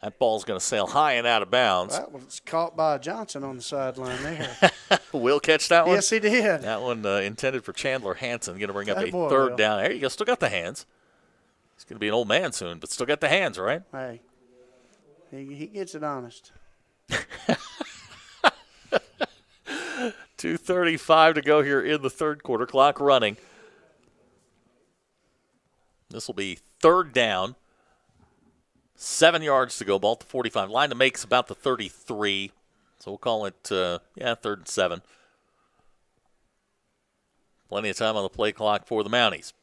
That ball's going to sail high and out of bounds. That was caught by Johnson on the sideline there. Will catch that one? Yes, he did. That one intended for Chandler Hansen. Going to bring up That a boy third will. down. There you go. Still got the hands. He's going to be an old man soon, but still got the hands, right? Hey, he gets it honest. 2:35 to go here in the third quarter. Clock running. This will be third down. 7 yards to go. Ball to 45. Line to make's about the 33. So we'll call it, third and 7. Plenty of time on the play clock for the Mounties.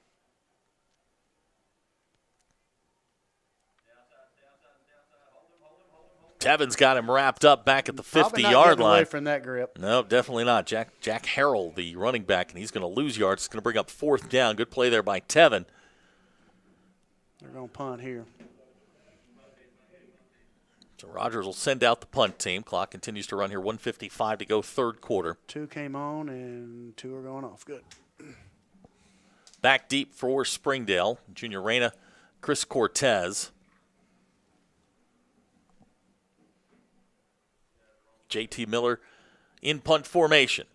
Tevin's got him wrapped up back at the 50-yard line. Away from that grip. No, definitely not. Jack Harrell, the running back, and he's going to lose yards. It's going to bring up fourth down. Good play there by Tevin. They're going to punt here. So Rogers will send out the punt team. Clock continues to run here. 1:55 to go, third quarter. 2 came on and 2 are going off. Good. Back deep for Springdale. Junior Reyna, Chris Cortez. JT Miller in punt formation.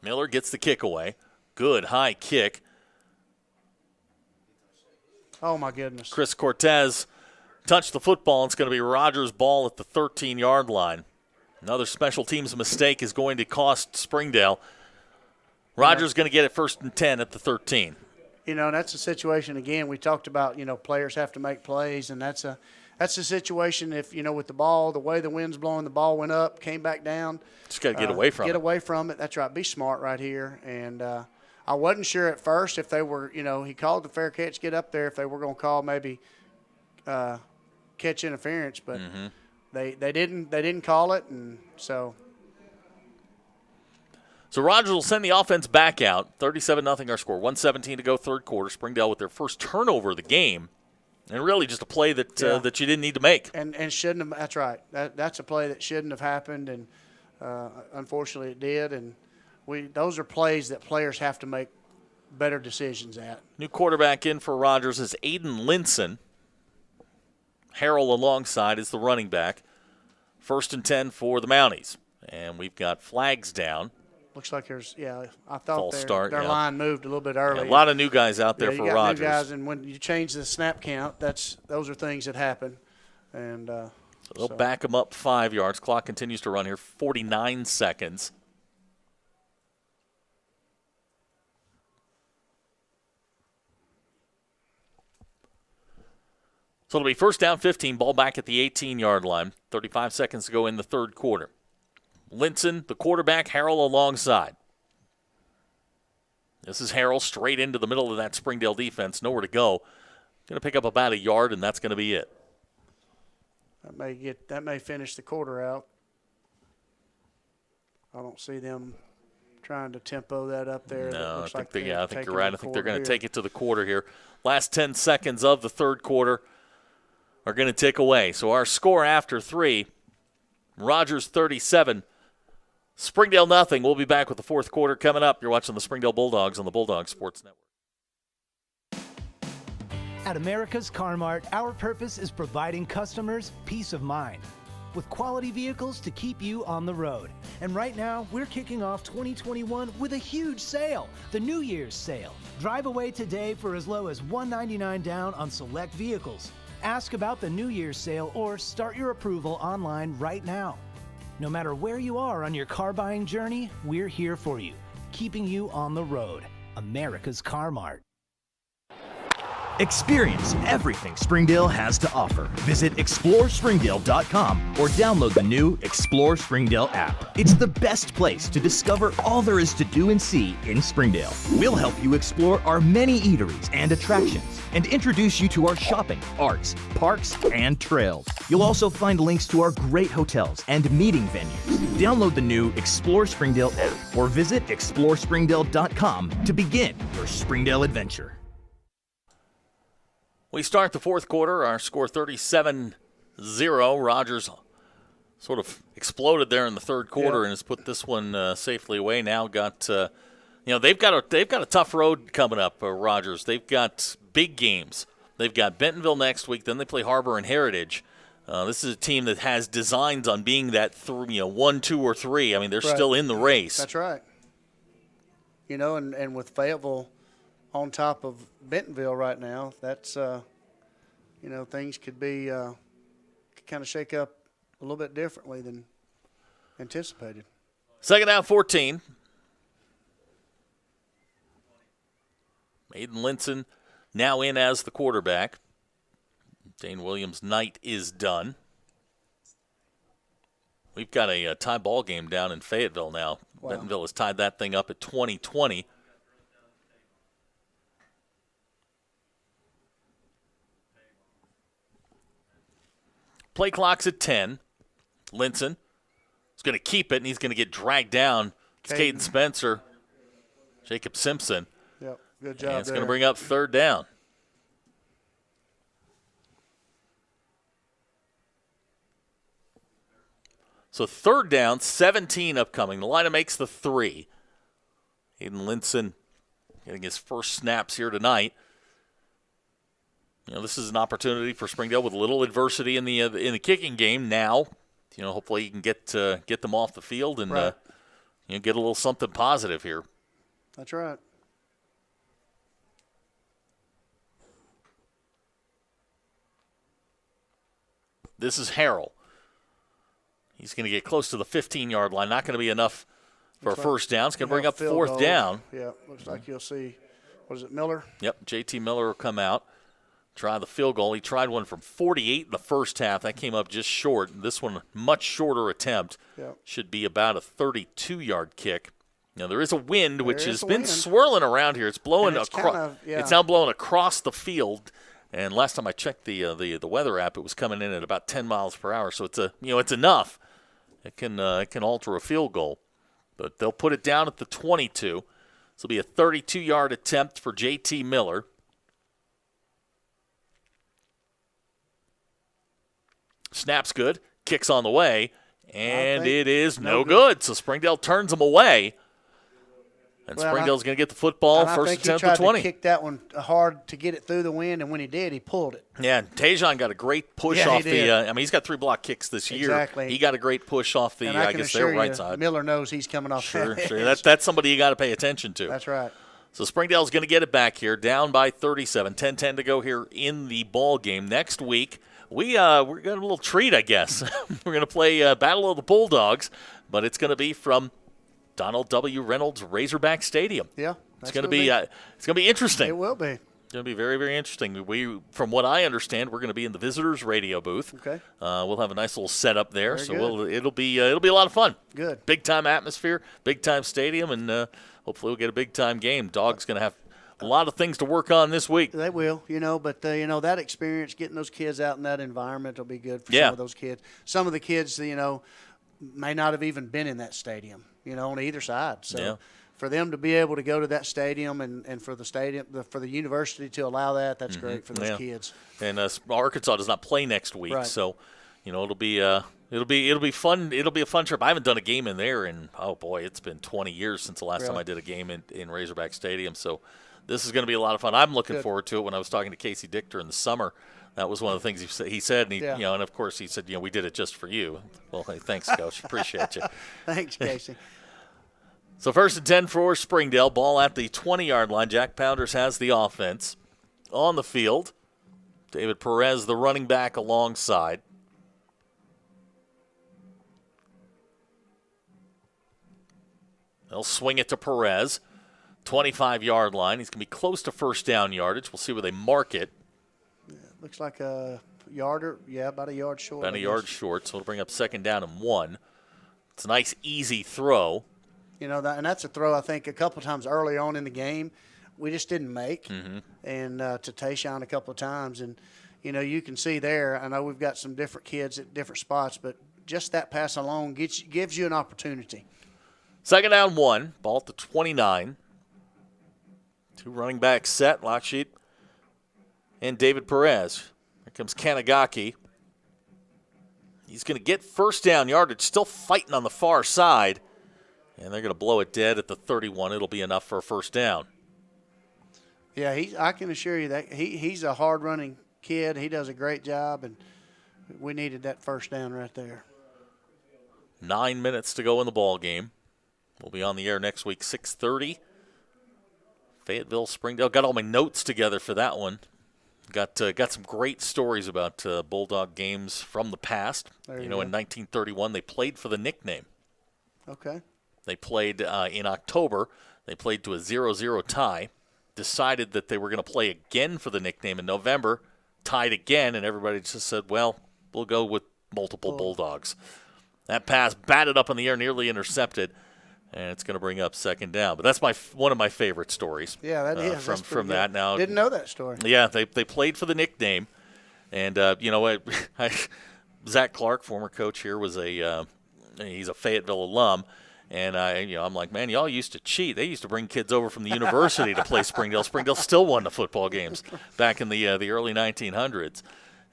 Miller gets the kick away. Good high kick. Oh, my goodness. Chris Cortez touched the football. It's going to be Rogers' ball at the 13-yard line. Another special teams mistake is going to cost Springdale. Rogers going to get it first and 10 at the 13. that's a situation, again, we talked about, players have to make plays, and that's a situation if, with the ball, the way the wind's blowing, the ball went up, came back down. Just got to get away from it. Get away from it. That's right. Be smart right here. And I wasn't sure at first if they were, he called the fair catch, get up there, if they were going to call maybe catch interference, but they didn't call it, and so. So Rogers will send the offense back out. 37-0 our score. 1:17 to go, third quarter. Springdale with their first turnover of the game, and really just a play that that you didn't need to make. And shouldn't have. That's right. That's a play that shouldn't have happened, and unfortunately it did. And those are plays that players have to make better decisions at. New quarterback in for Rogers is Aiden Linson. Harrell alongside is the running back. 1st and 10 for the Mounties, and we've got flags down. Looks like there's, I thought their line moved a little bit early. A lot of new guys out there for you got Rogers. New guys, and when you change the snap count, those are things that happen. And so they'll back them up 5 yards. Clock continues to run here, 49 seconds. So it'll be 1st down, 15, ball back at the 18-yard line. 35 seconds to go in the third quarter. Linson, the quarterback, Harrell alongside. This is Harrell straight into the middle of that Springdale defense. Nowhere to go. Going to pick up about a yard, and that's going to be it. That may finish the quarter out. I don't see them trying to tempo that up there. No, I think you're right. I think they're going to take it to the quarter here. Last 10 seconds of the third quarter are going to tick away. So our score after 3, Rogers 37, Springdale nothing. We'll be back with the fourth quarter coming up. You're watching the Springdale Bulldogs on the Bulldog Sports Network. At America's Car Mart, our purpose is providing customers peace of mind with quality vehicles to keep you on the road. And right now, we're kicking off 2021 with a huge sale, the New Year's sale. Drive away today for as low as $199 down on select vehicles. Ask about the New Year's sale or start your approval online right now. No matter where you are on your car buying journey, we're here for you, keeping you on the road. America's Car Mart. Experience everything Springdale has to offer. Visit ExploreSpringdale.com or download the new Explore Springdale app. It's the best place to discover all there is to do and see in Springdale. We'll help you explore our many eateries and attractions and introduce you to our shopping, arts, parks, and trails. You'll also find links to our great hotels and meeting venues. Download the new Explore Springdale app or visit ExploreSpringdale.com to begin your Springdale adventure. We start the fourth quarter. Our score 37-0. Rogers sort of exploded there in the third quarter and has put this one safely away. Now got, they've got a tough road coming up. Rogers. They've got big games. They've got Bentonville next week. Then they play HAR-BER and Heritage. This is a team that has designs on being that 1, 2, or 3. I mean, they're still in the race. That's right. And with Fayetteville on top of Bentonville right now, that's things could be kind of shake up a little bit differently than anticipated. Second down, 14. Aiden Linson now in as the quarterback. Dane Williams' night is done. We've got a tie ball game down in Fayetteville now. Wow. Bentonville has tied that thing up at 20-20. Play clock's at 10. Linson is going to keep it, and he's going to get dragged down. It's Caden Spencer, Jacob Simpson. Yep, good job. And it's going to bring up third down. So third down, 17 upcoming. The lineup makes the 3. Aiden Linson getting his first snaps here tonight. This is an opportunity for Springdale with a little adversity in the kicking game. Now, hopefully you can get them off the field and right. Get a little something positive here. That's right. This is Harrell. He's going to get close to the 15-yard line. Not going to be enough for a first down. It's going to bring up fourth down. Yeah, looks like you'll see Was it Miller? Yep, JT Miller will come out, try the field goal. He tried one from 48 in the first half. That came up just short. This one, much shorter attempt. Yep. Should be about a 32-yard kick. Now, there is a wind, which has been wind. swirling around here. It's blowing It's across. It's now blowing across the field. And last time I checked the weather app, it was coming in at about 10 miles per hour. So it's enough. It can alter a field goal. But they'll put it down at the 22. This will be a 32-yard attempt for JT Miller. Snap's good. Kicks on the way. And it is no good. So Springdale turns them away. And Springdale's going to get the football first attempt at 20. He tried to kick that one hard to get it through the wind, and when he did, he pulled it. Yeah, Tajon got a great push off the he's got 3 block kicks this year. Exactly. He got a great push off the, I guess, their right side. Miller knows he's coming off Sure. that. That's somebody you got to pay attention to. That's right. So Springdale's going to get it back here, down by 37. 10-10 to go here in the ball game. Next week, we're got a little treat, I guess. We're going to play Battle of the Bulldogs, but it's going to be from Donald W. Reynolds Razorback Stadium. Yeah, it's going to be interesting. It will be. It's going to be very, very interesting. From what I understand, we're going to be in the visitors' radio booth. Okay. We'll have a nice little setup there, Very so good. it'll be a lot of fun. Good. Big time atmosphere, big time stadium, and hopefully we'll get a big time game. Dog's going to have a lot of things to work on this week. They will, but that experience, getting those kids out in that environment will be good for some of those kids. Some of the kids, may not have even been in that stadium, on either side. So for them to be able to go to that stadium and for the stadium, for the university to allow that's great for those kids. And Arkansas does not play next week, Right. so it'll be fun. It'll be a fun trip. I haven't done a game in there in it's been 20 years since the last time I did a game in Razorback Stadium. So this is going to be a lot of fun. I'm looking forward to it. When I was talking to Casey Dichter in the summer, that was one of the things he said, and and of course he said, we did it just for you. Well, hey, thanks, Coach. Appreciate you. Thanks, Casey. So 1st and 10 for Springdale. Ball at the 20-yard line. Jack Pounders has the offense on the field. David Perez, the running back, alongside. They'll swing it to Perez. 25-yard line. He's going to be close to first down yardage. We'll see where they mark it. Looks like a yarder. Yeah, about a yard short. About a yard short, so it'll bring up 2nd down and 1. It's a nice, easy throw. And that's a throw I think a couple times early on in the game we just didn't make, and to Tayshawn a couple of times. And, you can see there, I know we've got some different kids at different spots, but just that pass alone gives you an opportunity. 2nd down 1, ball at the 29. 2 running backs set, Locksheet and David Perez. Here comes Kanagaki. He's going to get first down yardage, still fighting on the far side. And they're going to blow it dead at the 31. It'll be enough for a first down. Yeah, I can assure you that he's a hard-running kid. He does a great job, and we needed that first down right there. 9 minutes to go in the ball game. We'll be on the air next week, 6:30. Fayetteville, Springdale. Got all my notes together for that one. Got some great stories about Bulldog games from the past. In 1931, they played for the nickname. Okay. They played in October. They played to a 0-0 tie. Decided that they were going to play again for the nickname in November. Tied again, and everybody just said, well, we'll go with multiple Bulldogs. That pass batted up in the air, nearly intercepted. And it's going to bring up 2nd down. But that's one of my favorite stories. Yeah, that is. From that. Now, didn't know that story. Yeah, they played for the nickname. And, Zach Clark, former coach here, he's a Fayetteville alum. And, I'm like, man, y'all used to cheat. They used to bring kids over from the university to play Springdale. Springdale still won the football games back in the early 1900s.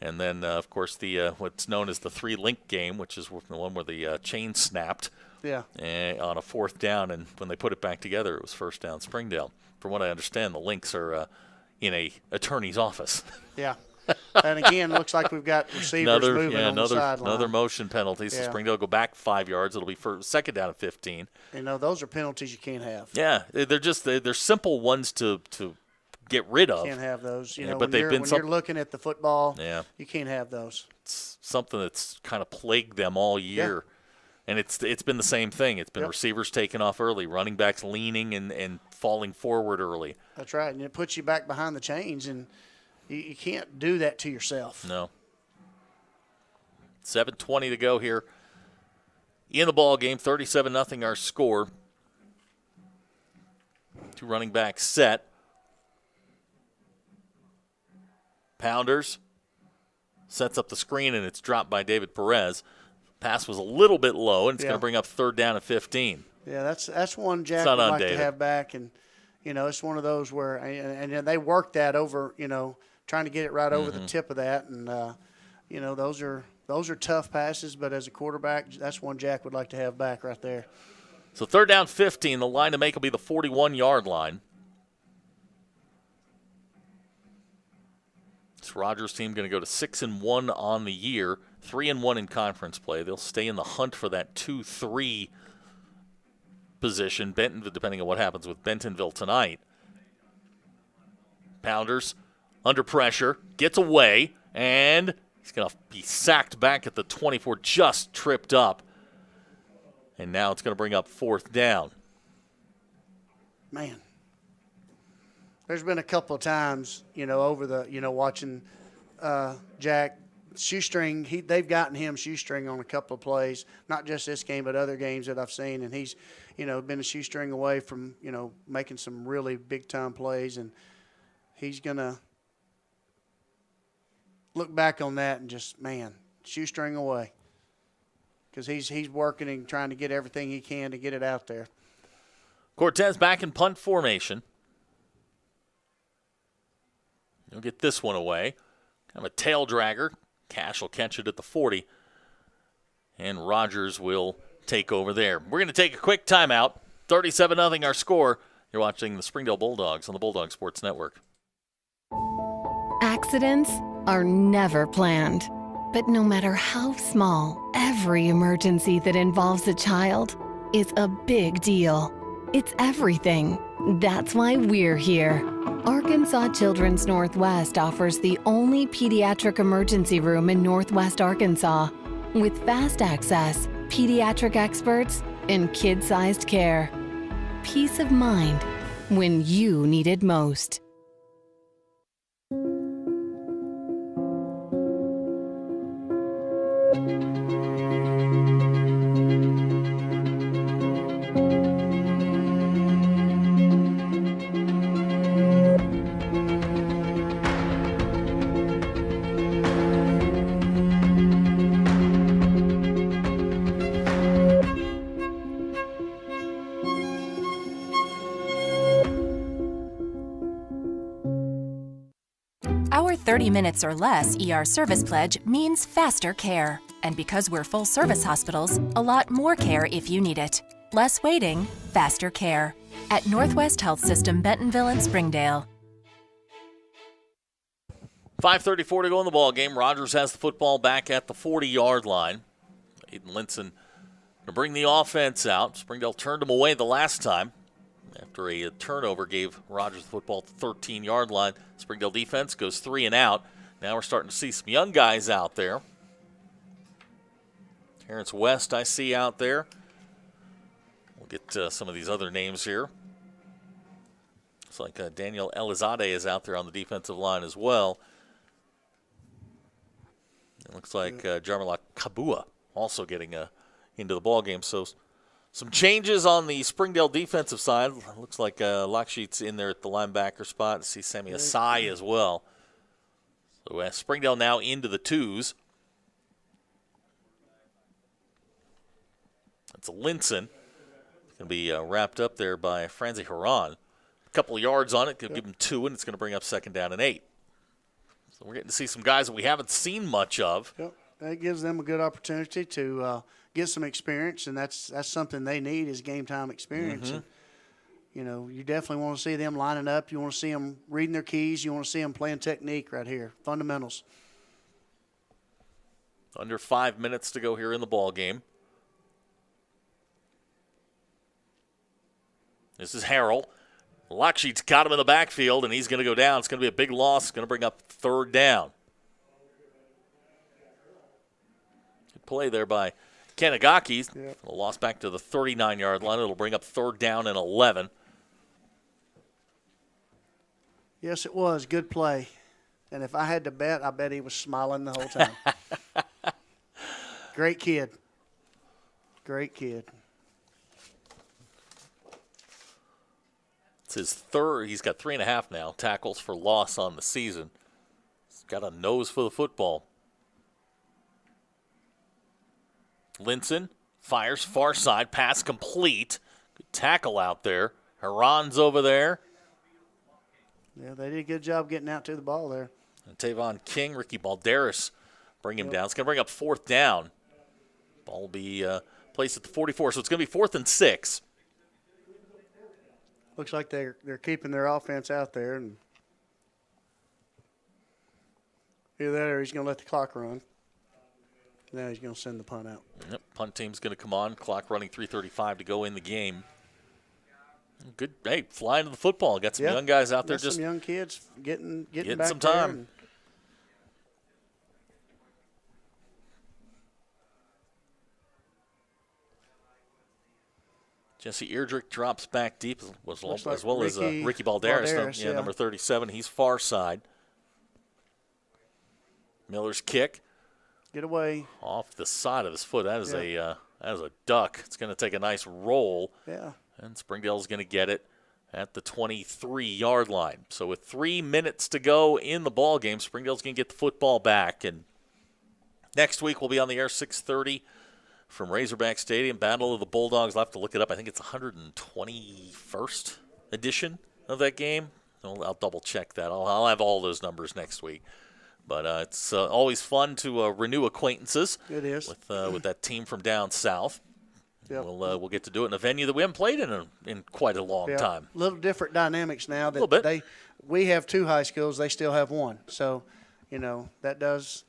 And then, of course, the what's known as the 3-link game, which is the one where the chain snapped. Yeah. On a 4th down, and when they put it back together, it was first down Springdale. From what I understand, the links are in a attorney's office. Yeah. And again, it looks like we've got receivers moving on the sideline. Another motion penalty. So Springdale will go back 5 yards. It'll be for 2nd down and 15. Those are penalties you can't have. Yeah, they're simple ones to get rid of. Can't have those. But when you're looking at the football, you can't have those. It's something that's kind of plagued them all year. Yeah. And it's been the same thing. It's been receivers taking off early, running backs leaning and falling forward early. That's right, and it puts you back behind the chains, and you can't do that to yourself. No. 7:20 to go here in the ball game. 37-0 our score. 2 running backs set. Pounders sets up the screen, and it's dropped by David Perez. Pass was a little bit low, and it's going to bring up 3rd down and 15. Yeah, that's one Jack would like to have back, and it's one of those where and they worked that over, trying to get it right over the tip of that, and those are tough passes, but as a quarterback, that's one Jack would like to have back right there. So 3rd down 15, the line to make will be the 41-yard line. This Rogers team going to go to 6-1 on the year, 3-1 in conference play. They'll stay in the hunt for that 2-3 position, Bentonville, depending on what happens with Bentonville tonight. Pounders under pressure, gets away, and he's going to be sacked back at the 24, just tripped up. And now it's going to bring up 4th down. Man. There's been a couple of times, over the, watching Jack shoestring. They've gotten him shoestring on a couple of plays, not just this game, but other games that I've seen. And he's, been a shoestring away from, making some really big-time plays. And he's going to look back on that and just, man, shoestring away. Because he's working and trying to get everything he can to get it out there. Cortez back in punt formation. He'll get this one away. Kind of a tail dragger. Cash will catch it at the 40. And Rogers will take over there. We're going to take a quick timeout. 37-0 our score. You're watching the Springdale Bulldogs on the Bulldog Sports Network. Accidents are never planned. But no matter how small, every emergency that involves a child is a big deal. It's everything. That's why we're here. Arkansas Children's Northwest offers the only pediatric emergency room in Northwest Arkansas with fast access, pediatric experts, and kid-sized care. Peace of mind when you need it most. Our 30 minutes or less ER service pledge means faster care. And because we're full service hospitals, a lot more care if you need it. Less waiting, faster care. At Northwest Health System, Bentonville and Springdale. 5:34 to go in the ball game. Rogers has the football back at the 40-yard line. Aiden Linson to bring the offense out. Springdale turned him away the last time after a turnover gave Rogers the football at the 13-yard line. Springdale defense goes 3 and out. Now we're starting to see some young guys out there. Terrence West I see out there. We'll get some of these other names here. Looks like Daniel Elizade is out there on the defensive line as well. It looks like Jarmala Kabua also getting into the ball game. So some changes on the Springdale defensive side. Looks like Locksheet's in there at the linebacker spot. I see Sammy Asai as well. So Springdale now into the twos. That's Linson. It's going to be wrapped up there by Franzi Haran. A couple of yards on it. Could give him 2, and it's going to bring up 2nd down and 8. So we're getting to see some guys that we haven't seen much of. Yep. That gives them a good opportunity to get some experience, and that's something they need is game time experience. Mm-hmm. And, you definitely want to see them lining up. You want to see them reading their keys. You want to see them playing technique right here, fundamentals. Under 5 minutes to go here in the ball game. This is Harrell. Locksheet's got him in the backfield, and he's going to go down. It's going to be a big loss. It's going to bring up 3rd down. Good play there by Kanagaki. A loss back to the 39-yard line. It'll bring up 3rd down and 11. Yes, it was. Good play. And if I had to bet, I bet he was smiling the whole time. Great kid. Great kid. It's his third. He's got 3.5 now tackles for loss on the season. He's got a nose for the football. Linson fires far side, pass complete. Good tackle out there. Haran's over there. Yeah, they did a good job getting out to the ball there. And Tavon King, Ricky Balderas bring him down. It's going to bring up 4th down. Ball will be placed at the 44, so it's going to be 4th and 6. Looks like they're keeping their offense out there, and either that or he's going to let the clock run. Now he's going to send the punt out. Yep, punt team's going to come on. Clock running 3:35 to go in the game. Good, hey, flying to the football. Got some young guys out there, just some young kids getting back some time. there. Jesse Eardrick drops back deep, as well like as Ricky Balderas, number 37. He's far side. Miller's kick. Get away. Off the side of his foot. That is a duck. It's going to take a nice roll. Yeah. And Springdale's going to get it at the 23-yard line. So with 3 minutes to go in the ball game, Springdale's going to get the football back. And next week we'll be on the air 6:30 from Razorback Stadium. Battle of the Bulldogs. I'll have to look it up. I think it's 121st edition of that game. I'll double check that. I'll have all those numbers next week. But it's always fun to renew acquaintances. It is. With that team from down south. Yep. We'll get to do it in a venue that we haven't played in quite a long time. A little different dynamics now. That a little bit. We have 2 high schools. They still have 1. So, that does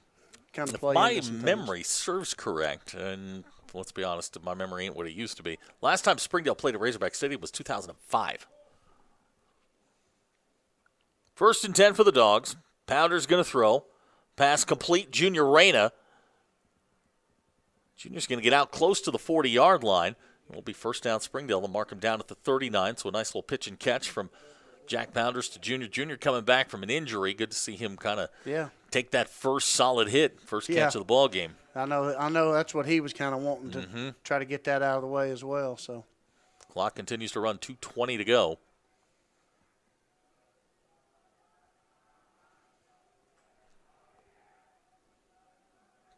kind of play my into some memory serves correct, and let's be honest, my memory ain't what it used to be. Last time Springdale played at Razorback Stadium was 2005. 1st and 10 for the Dogs. Pounder's going to throw. Pass complete. Junior Reyna. Junior's going to get out close to the 40-yard line. It will be 1st down Springdale. They'll mark him down at the 39. So a nice little pitch and catch from Jack Pounders to Junior. Junior coming back from an injury. Good to see him kind of take that first solid hit, first catch of the ball game. I know that's what he was kind of wanting to try to get that out of the way as well. So clock continues to run. 2:20 to go.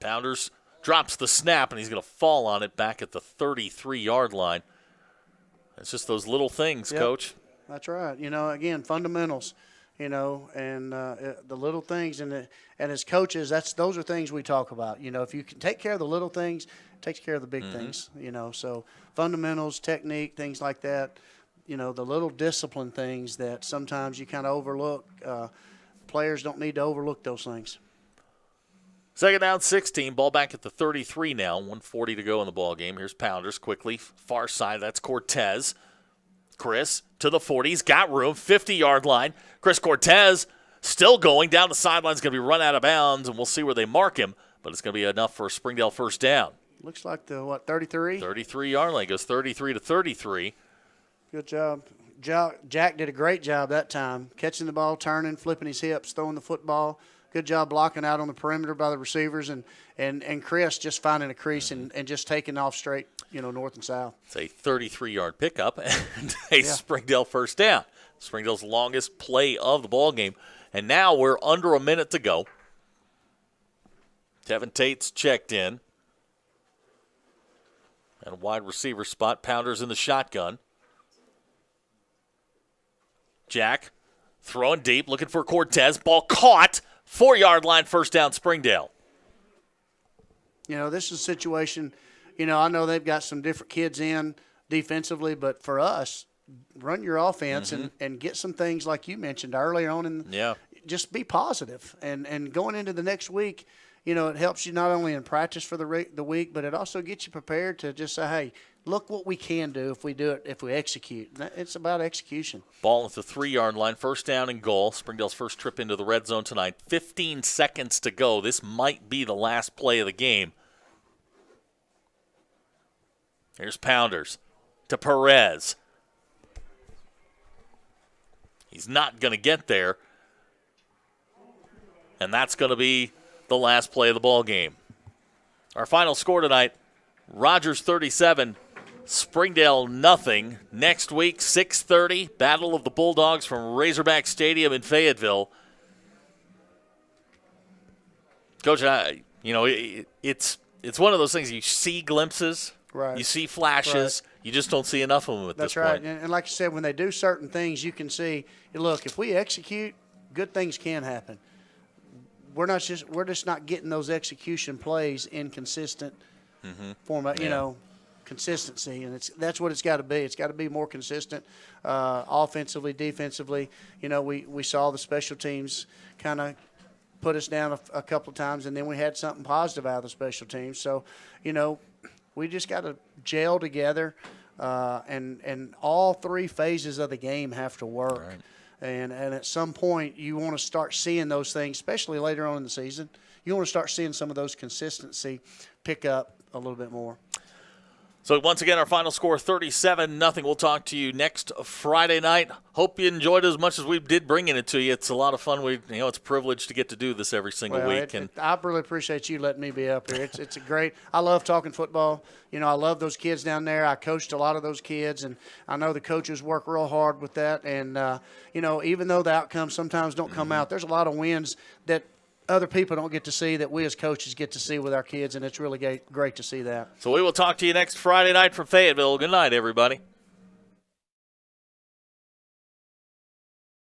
Pounders drops the snap, and he's going to fall on it back at the 33-yard line. It's just those little things, Coach. That's right. Again, fundamentals, and the little things. And as coaches, those are things we talk about. If you can take care of the little things, it takes care of the big things, So fundamentals, technique, things like that, the little discipline things that sometimes you kind of overlook. Players don't need to overlook those things. 2nd down, 16. Ball back at the 33 now. 1:40 to go in the ball game. Here's Pounders quickly. Far side, that's Cortez. Chris to the 40. He's got room. 50-yard line. Chris Cortez still going. Down the sideline's going to be run out of bounds, and we'll see where they mark him. But it's going to be enough for a Springdale 1st down. Looks like 33? 33-yard line. Goes 33 to 33. Good job. Jack did a great job that time. Catching the ball, turning, flipping his hips, throwing the football. Good job blocking out on the perimeter by the receivers, and Chris just finding a crease and just taking off straight, north and south. It's a 33-yard pickup and a Springdale 1st down. Springdale's longest play of the ball game. And now we're under a minute to go. Tevin Tate's checked in. And a wide receiver spot. Pounders in the shotgun. Jack throwing deep, looking for Cortez. Ball caught. 4-yard line, 1st down, Springdale. This is a situation, I know they've got some different kids in defensively, but for us, run your offense and get some things like you mentioned earlier on. Just be positive. And going into the next week, it helps you not only in practice for the week, but it also gets you prepared to just say, hey, look what we can do if we execute. It's about execution. Ball at the 3-yard line, 1st down and goal. Springdale's first trip into the red zone tonight. 15 seconds to go. This might be the last play of the game. Here's Pounders to Perez. He's not going to get there. and that's going to be the last play of the ball game. Our final score tonight, Rogers 37, Springdale nothing. Next week, 6:30, Battle of the Bulldogs from Razorback Stadium in Fayetteville. Coach, it's one of those things you see glimpses, right. You see flashes, right. You just don't see enough of them at That's this right. point. And like you said, when they do certain things, you can see, look, if we execute, good things can happen. We're just not getting those execution plays in consistent format, consistency, and that's what it's got to be. It's got to be more consistent, offensively, defensively. We saw the special teams kind of put us down a couple of times, and then we had something positive out of the special teams. So, we just got to gel together, and all three phases of the game have to work. Right. And at some point, you want to start seeing those things, especially later on in the season. You want to start seeing some of those consistency pick up a little bit more. So once again, our final score, 37-0. We'll talk to you next Friday night. Hope you enjoyed it as much as we did bringing it to you. It's a lot of fun. It's a privilege to get to do this every single week. I really appreciate you letting me be up here. It's a great. I love talking football. I love those kids down there. I coached a lot of those kids, and I know the coaches work real hard with that. And even though the outcomes sometimes don't come out, there's a lot of wins that other people don't get to see that we as coaches get to see with our kids, and it's really great to see that. So we will talk to you next Friday night from Fayetteville. Good night, everybody.